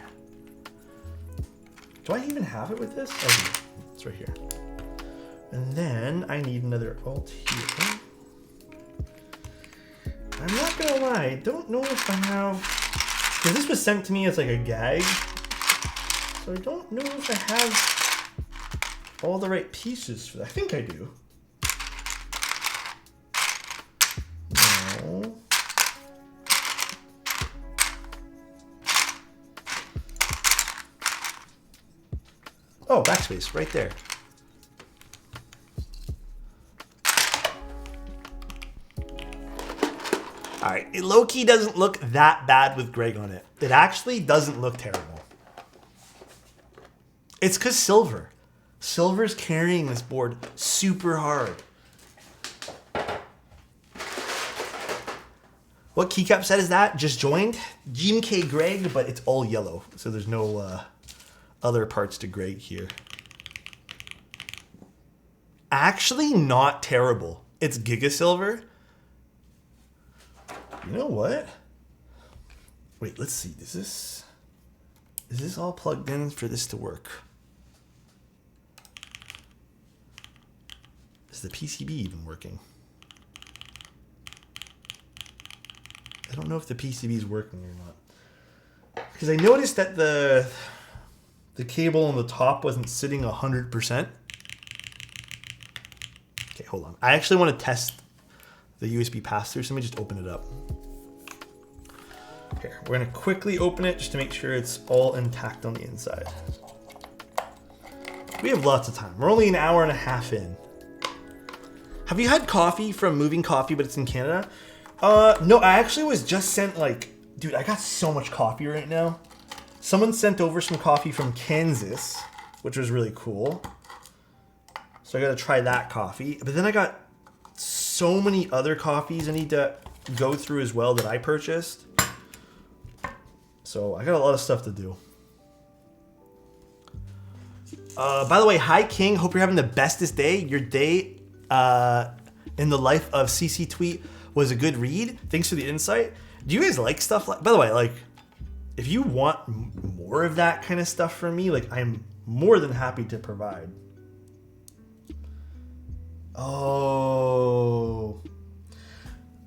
S1: Do I even have it with this? Oh, it's right here. And then I need another alt here. I'm not gonna lie, I don't know if I have, because this was sent to me as like a gag, so I don't know if I have all the right pieces for that. I think I do. No. Oh, backspace, right there. All right, it low-key doesn't look that bad with Greg on it. It actually doesn't look terrible. It's because silver. Silver's carrying this board super hard. What keycap set is that? Just joined? GMK Greg, but it's all yellow. So there's no other parts to Greg here. Actually not terrible. It's Giga Silver. You know what? Wait, let's see. Is this all plugged in for this to work? Is the PCB even working? I don't know if the PCB is working or not. Because I noticed that the cable on the top wasn't sitting 100%. Okay, hold on. I actually want to test the USB pass-through, so let me just open it up. Here, we're gonna quickly open it just to make sure it's all intact on the inside. We have lots of time. We're only an hour and a half in. Have you had coffee from Moving Coffee, but it's in Canada? No, I actually was just sent like, dude, I got so much coffee right now. Someone sent over some coffee from Kansas, which was really cool. So I gotta try that coffee. But then I got so many other coffees I need to go through as well that I purchased. So I got a lot of stuff to do. By the way, hi King. Hope you're having the bestest day. Your day in the life of CC Tweet was a good read. Thanks for the insight. Do you guys like stuff like? By the way, like, if you want more of that kind of stuff from me, like, I'm more than happy to provide. Oh,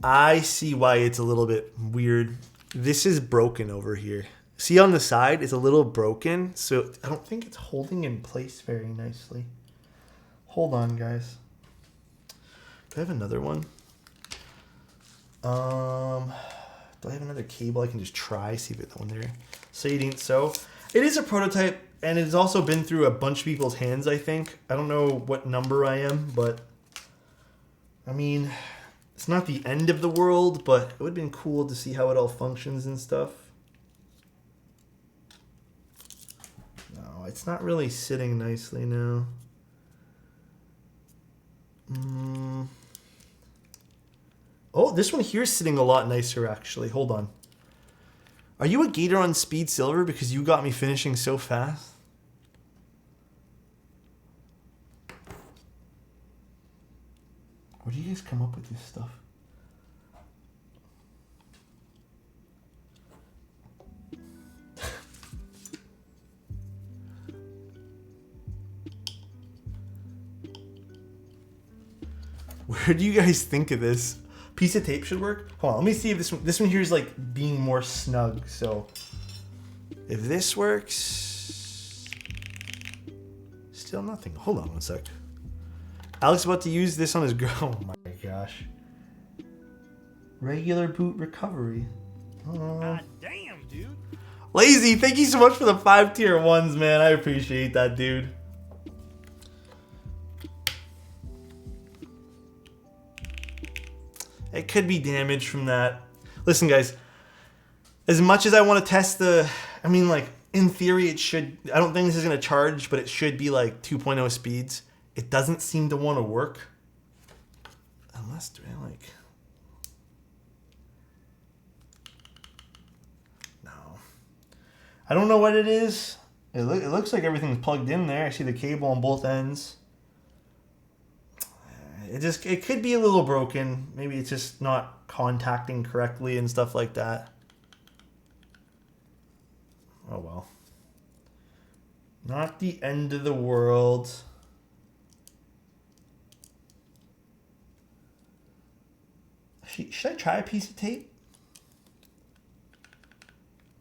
S1: I see why it's a little bit weird. This is broken over here. See on the side, it's a little broken, so I don't think it's holding in place very nicely. Hold on, guys. Do I have another one? Do I have another cable I can just try? See if it's that one there. Say it ain't so. It is a prototype, and it has also been through a bunch of people's hands, I think. I don't know what number I am, but I mean, it's not the end of the world, but it would have been cool to see how it all functions and stuff. No, it's not really sitting nicely now. Oh, this one here is sitting a lot nicer, actually. Hold on. Are you a gator on speed silver because you got me finishing so fast? Where do you guys come up with this stuff? Where do you guys think of this? Piece of tape should work. Hold on, let me see if this one here is like being more snug. So if this works, still nothing. Hold on one sec. Alex about to use this on his girl. Oh my gosh. Regular boot recovery.
S3: God damn, dude.
S1: Lazy, thank you so much for the 5 tier 1s, man. I appreciate that, dude. It could be damage from that. Listen, guys, as much as I want to test I mean, like, in theory, it should, I don't think this is going to charge, but it should be like 2.0 speeds. It doesn't seem to want to work. Unless, do I like... No. I don't know what it is. It looks like everything's plugged in there. I see the cable on both ends. It could be a little broken. Maybe it's just not contacting correctly and stuff like that. Oh well. Not the end of the world. Should I try a piece of tape?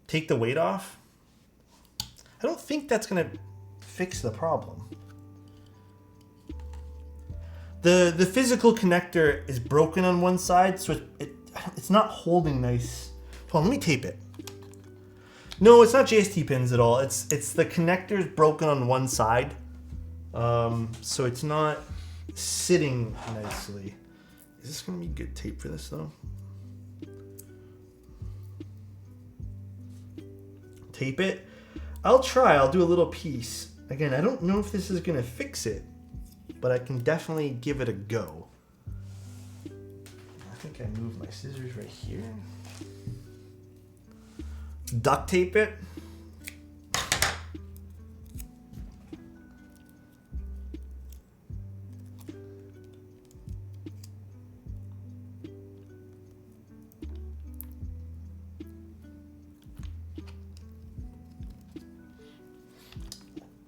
S1: Take the weight off? I don't think that's gonna fix the problem. The physical connector is broken on one side, so it's not holding nice. Hold on, let me tape it. No, it's not JST pins at all. It's the connector's broken on one side, so it's not sitting nicely. Is this gonna be good tape for this though? Tape it. I'll try. I'll do a little piece. Again, I don't know if this is gonna fix it, but I can definitely give it a go. I think I moved my scissors right here. Duct tape it.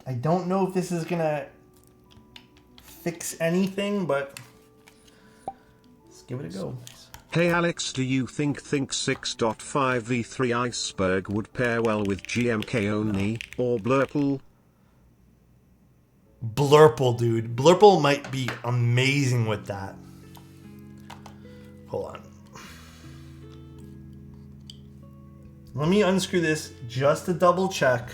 S1: I don't know if this is gonna fix anything, but let's give it a go.
S2: Hey Alex, do you think 6.5 v3 Iceberg would pair well with GMK only, or Blurple?
S1: Blurple, dude. Blurple might be amazing with that. Hold on. Let me unscrew this just to double check.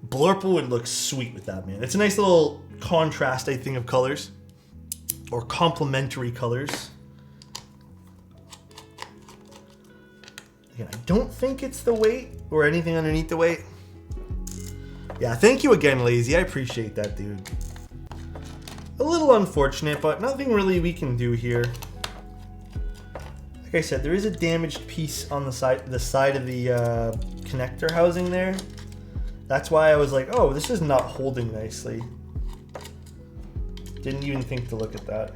S1: Blurple would look sweet with that, man. It's a nice little contrast, I think, of colors. Or complementary colors. Again, I don't think it's the weight or anything underneath the weight. Yeah, thank you again, Lazy. I appreciate that, dude. A little unfortunate, but nothing really we can do here. Like I said, there is a damaged piece on the side of the connector housing there. That's why I was like, oh, this is not holding nicely. Didn't even think to look at that.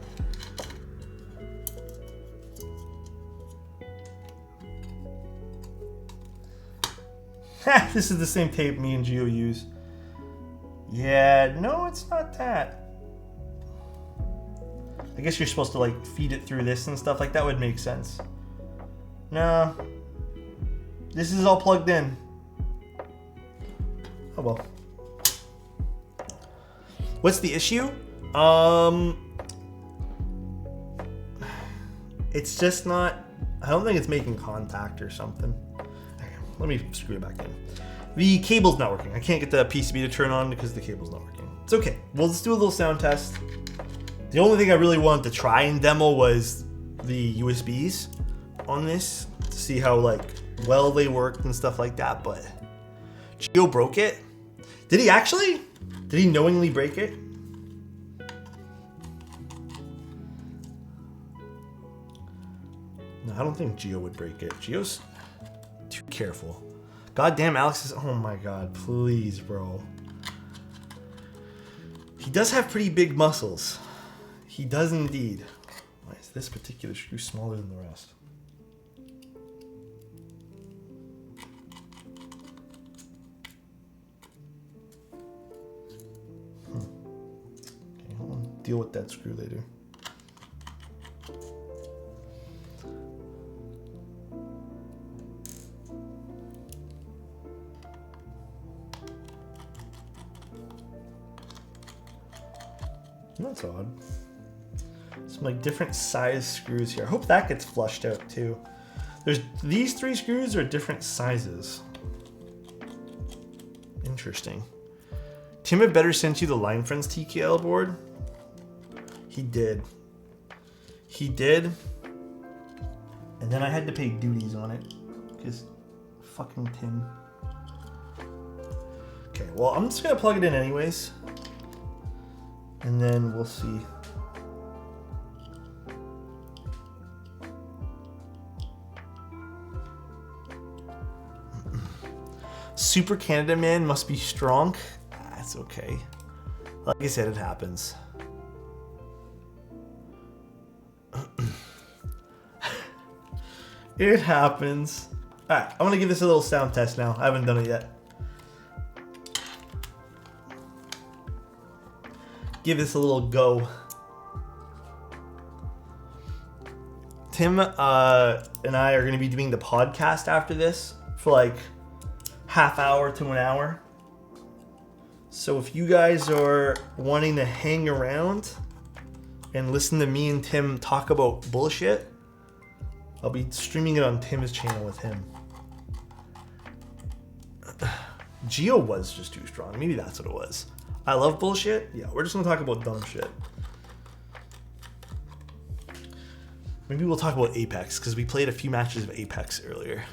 S1: This is the same tape me and Gio use. Yeah, no, it's not that. I guess you're supposed to like feed it through this and stuff like that would make sense. No. This is all plugged in. Oh well. What's the issue? It's just not, I don't think it's making contact or something. Let me screw it back in. The cable's not working. I can't get the PCB to turn on because the cable's not working. It's okay. We'll just do a little sound test. The only thing I really wanted to try and demo was the USBs on this to see how like well they worked and stuff like that, but Gio broke it. Did he actually? Did he knowingly break it? No, I don't think Gio would break it. Gio's too careful. Goddamn, Alex is... Oh my god, please, bro. He does have pretty big muscles. He does indeed. Why is this particular screw smaller than the rest? Okay, hold on. Deal with that screw later. That's odd. Some like different size screws here. I hope that gets flushed out too. There's these 3 screws are different sizes. Interesting. Tim had better sent you the Line Friends TKL board. He did. He did. And then I had to pay duties on it. Because fucking Tim. Okay, well I'm just gonna plug it in anyways. And then we'll see. Super Canada Man must be strong. That's okay. Like I said, it happens. It happens. Alright, I'm gonna give this a little sound test now. I haven't done it yet. Give this a little go. Tim and I are going to be doing the podcast after this for like half hour to an hour. So if you guys are wanting to hang around and listen to me and Tim talk about bullshit, I'll be streaming it on Tim's channel with him. Gio was just too strong. Maybe that's what it was. I love bullshit. Yeah, we're just gonna talk about dumb shit. Maybe we'll talk about Apex because we played a few matches of Apex earlier.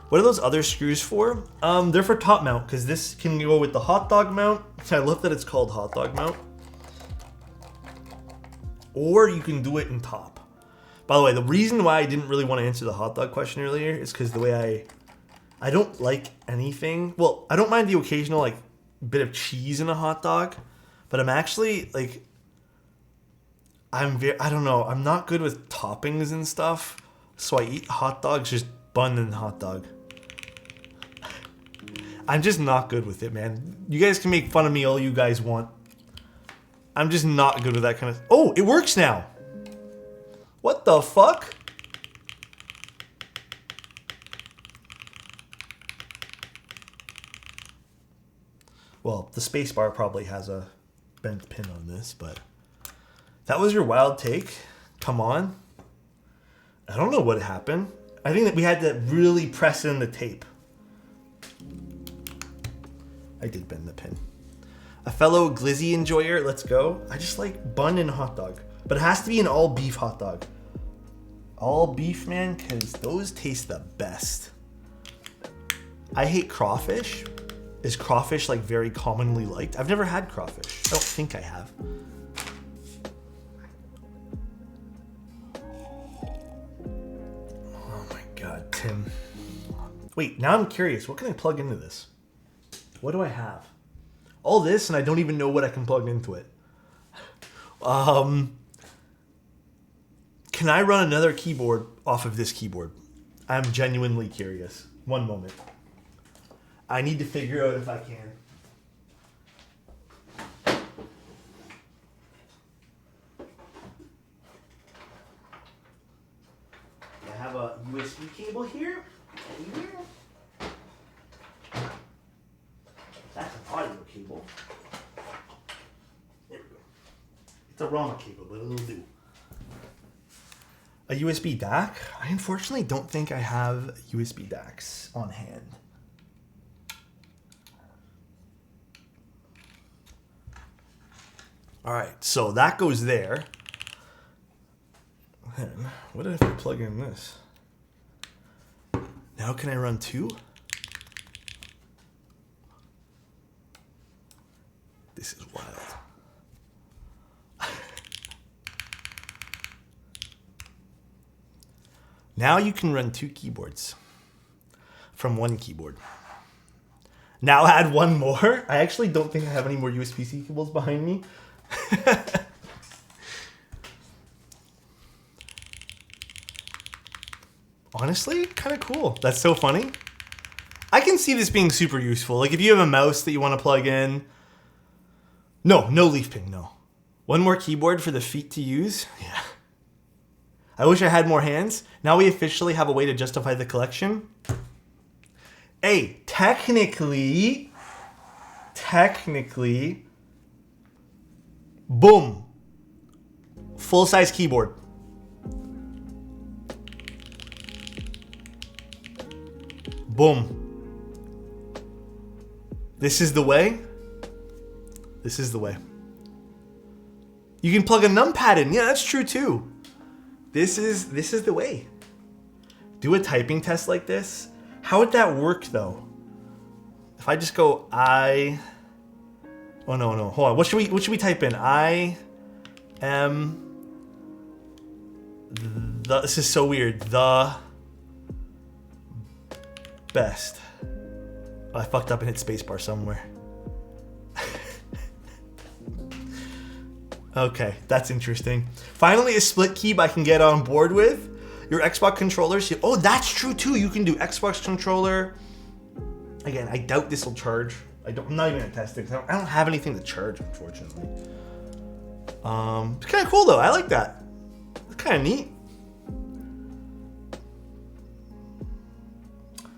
S1: What are those other screws for? They're for top mount because this can go with the hot dog mount. I love that it's called hot dog mount. Or you can do it in top. By the way, the reason why I didn't really want to answer the hot dog question earlier is because the way I don't like anything. Well, I don't mind the occasional like bit of cheese in a hot dog, but I'm actually like I don't know, I'm not good with toppings and stuff, so I eat hot dogs just bun and hot dog. I'm just not good with it, man. You guys can make fun of me all you guys want. I'm just not good with that kind of... Oh, it works now. What the fuck? Well, the space bar probably has a bent pin on this, but that was your wild take. Come on. I don't know what happened. I think that we had to really press in the tape. I did bend the pin. A fellow glizzy enjoyer, let's go. I just like bun and hot dog, but it has to be an all beef hot dog. All beef, man, because those taste the best. I hate crawfish. Is crawfish like very commonly liked? I've never had crawfish. I don't think I have. Oh my God, Tim. Wait, now I'm curious. What can I plug into this? What do I have? All this, and I don't even know what I can plug into it. Can I run another keyboard off of this keyboard? I'm genuinely curious. One moment. I need to figure out if I can. I have a USB cable here. And here. That's an audio cable. There we go. It's a Rama cable, but it'll do. A USB DAC? I unfortunately don't think I have USB DACs on hand. All right, so that goes there. Then, what if I plug in this? Now can I run two? This is wild. Now you can run two keyboards from one keyboard. Now add one more. I actually don't think I have any more USB-C cables behind me. Honestly, kind of cool. That's so funny. I can see this being super useful. Like if you have a mouse that you want to plug in. No leaf ping, no. One more keyboard for the feet to use. Yeah. I wish I had more hands. Now we officially have a way to justify the collection. Hey, technically, boom. Full-size keyboard. Boom. This is the way. This is the way. You can plug a numpad in. Yeah, that's true too. This is the way. Do a typing test like this. How would that work though? If I just go oh no. Hold on. What should we type in? I am this is so weird. The best. Oh, I fucked up and hit spacebar somewhere. Okay, that's interesting. Finally, a split key I can get on board with. Your Xbox controllers. Oh, that's true too. You can do Xbox controller. Again, I doubt this will charge. I'm not even gonna test it. I don't have anything to charge, unfortunately. It's kind of cool though. I like that. It's kind of neat.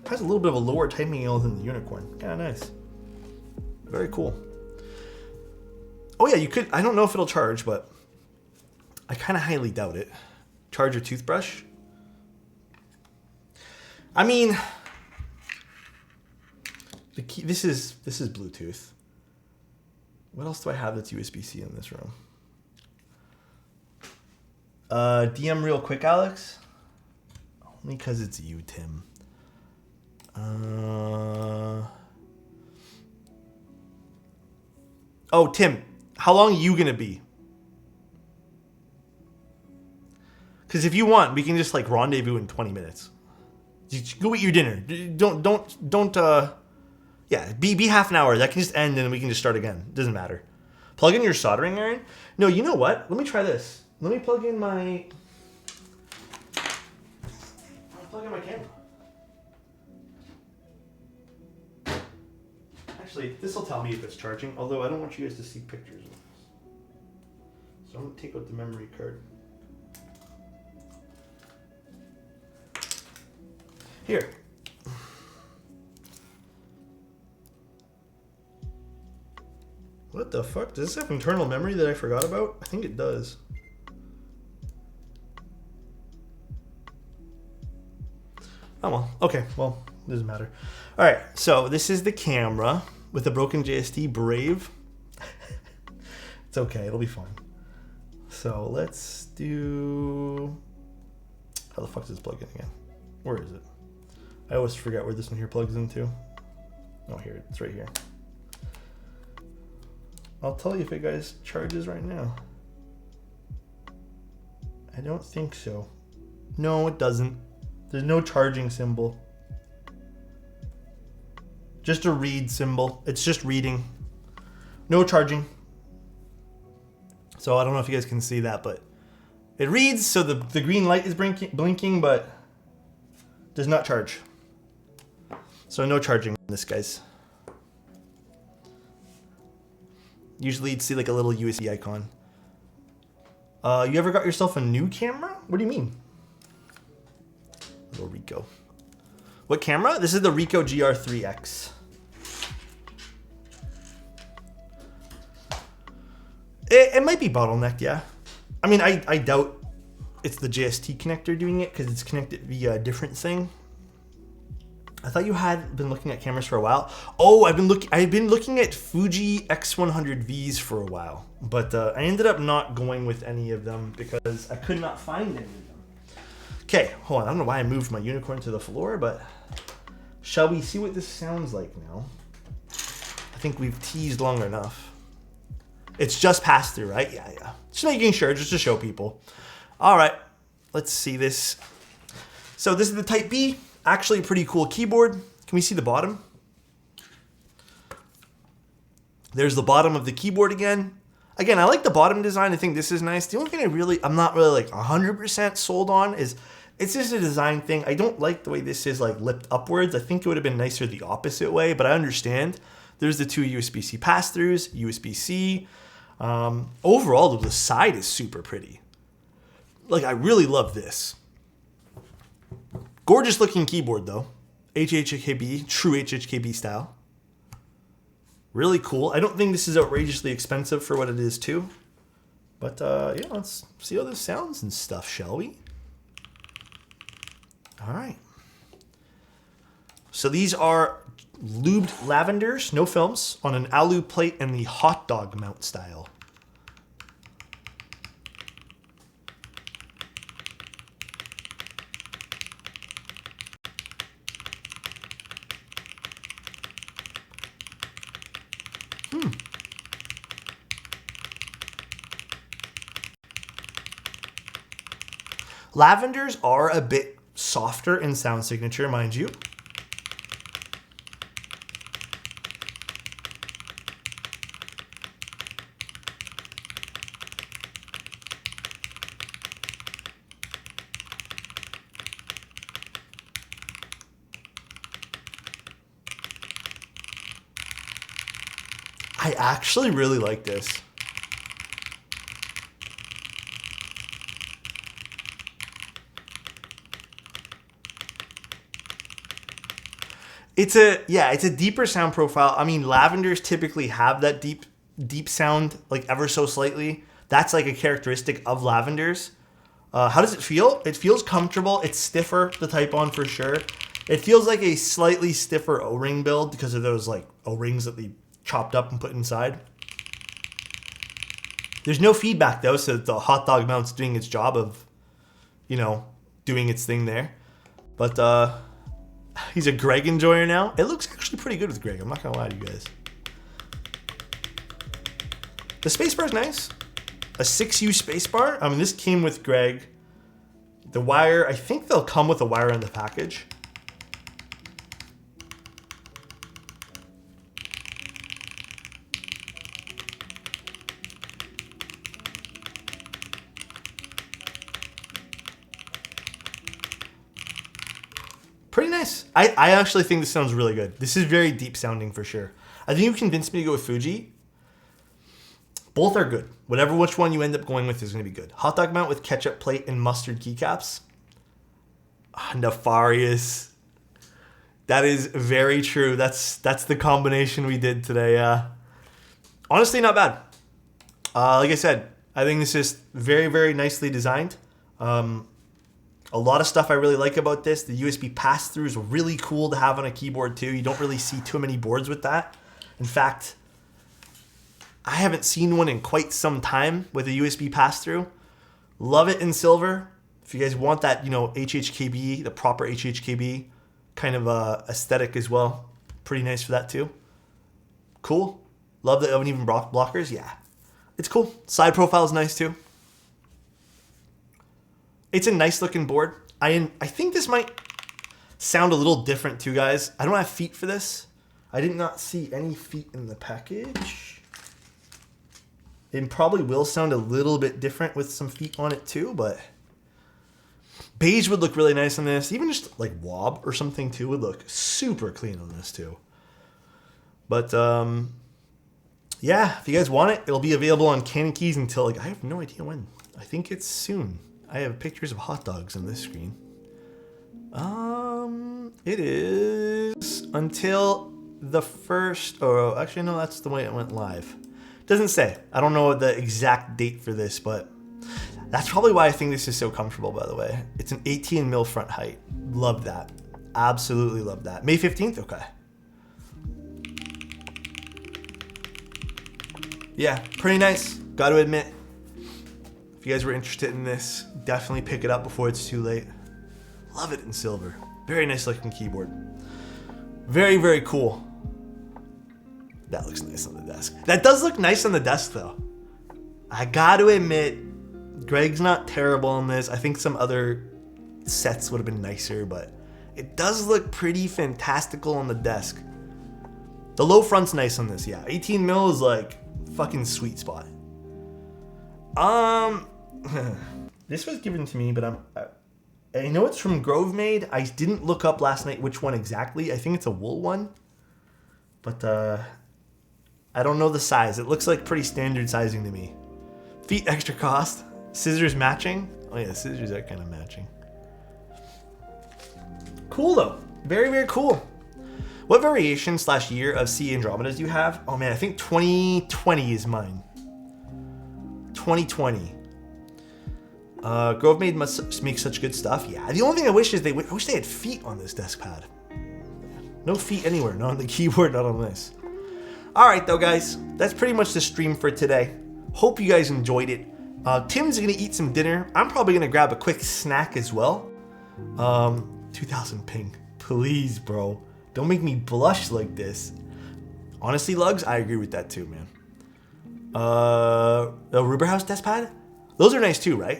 S1: It has a little bit of a lower typing angle than the Unicorn. Kind of nice. Very cool. Oh yeah, you could. I don't know if it'll charge, but I kind of highly doubt it. Charge your toothbrush. I mean, the key. This is Bluetooth. What else do I have that's USB-C in this room? DM real quick, Alex. Only because it's you, Tim. Oh, Tim. How long are you gonna be? Because if you want, we can just like rendezvous in 20 minutes. Just go eat your dinner. Don't. Yeah, be half an hour. That can just end, and we can just start again. Doesn't matter. Plug in your soldering iron. No, you know what? Let me try this. Let me plug in my. I'll plug in my camera. Actually, this will tell me if it's charging, although I don't want you guys to see pictures of this. So I'm going to take out the memory card. Here. What the fuck? Does this have internal memory that I forgot about? I think it does. Oh well. Okay, well, doesn't matter. All right, so this is the camera with a broken JST Brave. It's okay, it'll be fine. So let's do... How the fuck does this plug in again? Where is it? I always forget where this one here plugs into. Oh, here, it's right here. I'll tell you if it guys charges right now. I don't think so. No, it doesn't. There's no charging symbol. Just a read symbol. It's just reading. No charging. So I don't know if you guys can see that, but it reads, so the green light is blinking, but does not charge. So no charging on this, guys. Usually you'd see like a little USB icon. You ever got yourself a new camera? What do you mean? Little Ricoh. What camera? This is the Ricoh GR3X. It might be bottlenecked, yeah. I mean, I doubt it's the JST connector doing it because it's connected via a different thing. I thought you had been looking at cameras for a while. Oh, I've been looking at Fuji X100Vs for a while, but I ended up not going with any of them because I could not find any of them. Okay, hold on. I don't know why I moved my unicorn to the floor, but shall we see what this sounds like now? I think we've teased long enough. It's just passed through, right? Yeah. Just making sure, just to show people. All right, let's see this. So this is the Type B. Actually a pretty cool keyboard. Can we see the bottom? There's the bottom of the keyboard again. Again, I like the bottom design. I think this is nice. The only thing I'm not really like 100% sold on is it's just a design thing. I don't like the way this is like lipped upwards. I think it would have been nicer the opposite way, but I understand. There's the two USB-C pass-throughs, USB-C. Overall, the side is super pretty. Like, I really love this. Gorgeous looking keyboard though. HHKB, true HHKB style. Really cool. I don't think this is outrageously expensive for what it is too. But yeah, let's see how this sounds and stuff, shall we? All right. So these are lubed lavenders, no films, on an alu plate and the hot dog mount style. Lavenders are a bit softer in sound signature, mind you. I actually really like this. It's a deeper sound profile. I mean, lavenders typically have that deep sound, like ever so slightly. That's like a characteristic of lavenders. How does it feel? It feels comfortable. It's stiffer to type on for sure. It feels like a slightly stiffer O-ring build because of those like O-rings that they chopped up and put inside. There's no feedback though, so the hot dog mount's doing its job of, doing its thing there. But he's a Greg enjoyer now. It looks actually pretty good with Greg. I'm not gonna lie to you guys. The spacebar's nice. A 6U spacebar. I mean, this came with Greg. The wire, I think they'll come with a wire in the package. Pretty nice. I actually think this sounds really good. This is very deep sounding for sure. I think you convinced me to go with Fuji. Both are good. Which one you end up going with is going to be good. Hot dog mount with ketchup plate and mustard keycaps. Nefarious. That is very true. That's the combination we did today. honestly, not bad. Like I said, I think this is very, very nicely designed. A lot of stuff I really like about this. The USB pass-through is really cool to have on a keyboard too. You don't really see too many boards with that. In fact, I haven't seen one in quite some time with a USB pass-through. Love it in silver. If you guys want that, HHKB, the proper HHKB kind of aesthetic as well. Pretty nice for that too. Cool. Love the uneven blockers. Yeah, it's cool. Side profile is nice too. It's a nice looking board. I think this might sound a little different too, guys. I don't have feet for this. I did not see any feet in the package. It probably will sound a little bit different with some feet on it too, but beige would look really nice on this. Even just like wob or something too would look super clean on this too. But yeah, if you guys want it, it'll be available on Canon Keys until I have no idea when. I think it's soon. I have pictures of hot dogs on this screen. It is until the first, oh, actually, no, that's the way it went live. Doesn't say. I don't know the exact date for this, but that's probably why I think this is so comfortable, by the way. It's an 18 mil front height. Love that. Absolutely love that. May 15th? Okay. Yeah, pretty nice. Got to admit. If you guys were interested in this, definitely pick it up before it's too late. Love it in silver. Very nice looking keyboard. Very, very cool. That looks nice on the desk. That does look nice on the desk though. I got to admit, Greg's not terrible on this. I think some other sets would have been nicer, but it does look pretty fantastical on the desk. The low front's nice on this, yeah. 18 mil is like fucking sweet spot. This was given to me, but I know it's from Grove Made. I didn't look up last night which one exactly. I think it's a wool one, but I don't know the size. It looks like pretty standard sizing to me. Feet extra cost. Scissors matching. Oh yeah, scissors are kind of matching. Cool though. Very, very cool. What variation / year of C Andromedas do you have? Oh man, I think 2020 is mine. 2020. Grove Made must make such good stuff. Yeah, the only thing I wish is I wish they had feet on this desk pad. No feet anywhere, not on the keyboard, not on this. Alright though guys, that's pretty much the stream for today. Hope you guys enjoyed it. Tim's gonna eat some dinner. I'm probably gonna grab a quick snack as well. 2000 ping. Please, bro. Don't make me blush like this. Honestly, Lugs, I agree with that too, man. The Ruber House desk pad? Those are nice too, right?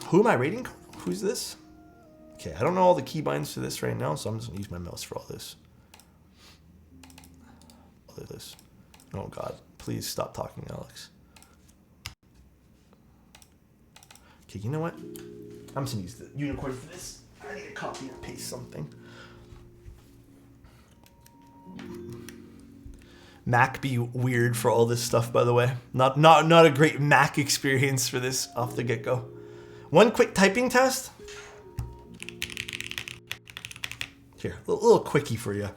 S1: Who am I rating? Who's this? Okay, I don't know all the keybinds for this right now, so I'm just gonna use my mouse for all this. Look at this. Oh god, please stop talking, Alex. Okay, you know what? I'm just gonna use the unicorn for this. I need to copy and paste something. Mac be weird for all this stuff, by the way. Not a great Mac experience for this off the get-go. One quick typing test. Here, a little quickie for you.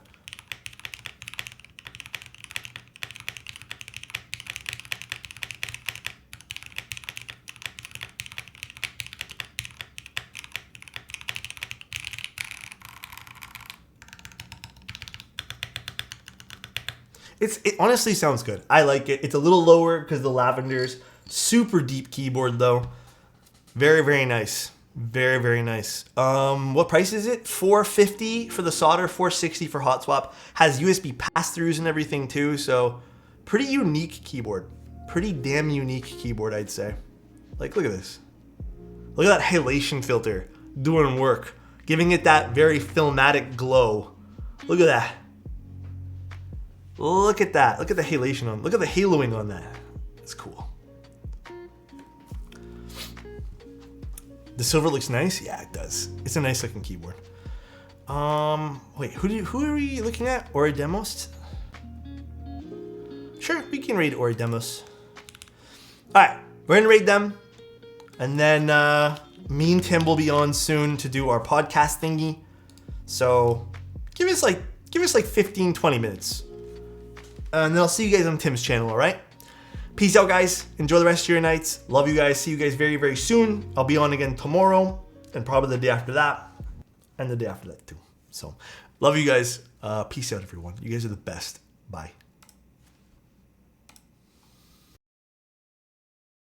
S1: It honestly sounds good. I like it. It's a little lower because the lavenders. Super deep keyboard though. Very, very nice. Very, very nice. What price is it? $450 for the solder, $460 for hot swap. Has USB pass-throughs and everything too, so pretty unique keyboard. Pretty damn unique keyboard, I'd say. Like, look at this. Look at that halation filter doing work, giving it that very filmatic glow. Look at that. Look at that. Look at the halation on. Look at the haloing on that. It's cool. The silver looks nice. Yeah, it does. It's a nice looking keyboard. Wait, who are we looking at? Oridemos? Sure, we can raid Oridemos. All right, we're gonna raid them, and then me and Tim will be on soon to do our podcast thingy. So give us like 15, 20 minutes. And then I'll see you guys on Tim's channel, all right? Peace out, guys. Enjoy the rest of your nights. Love you guys. See you guys very, very soon. I'll be on again tomorrow and probably the day after that and the day after that too. So love you guys. Peace out, everyone. You guys are the best. Bye.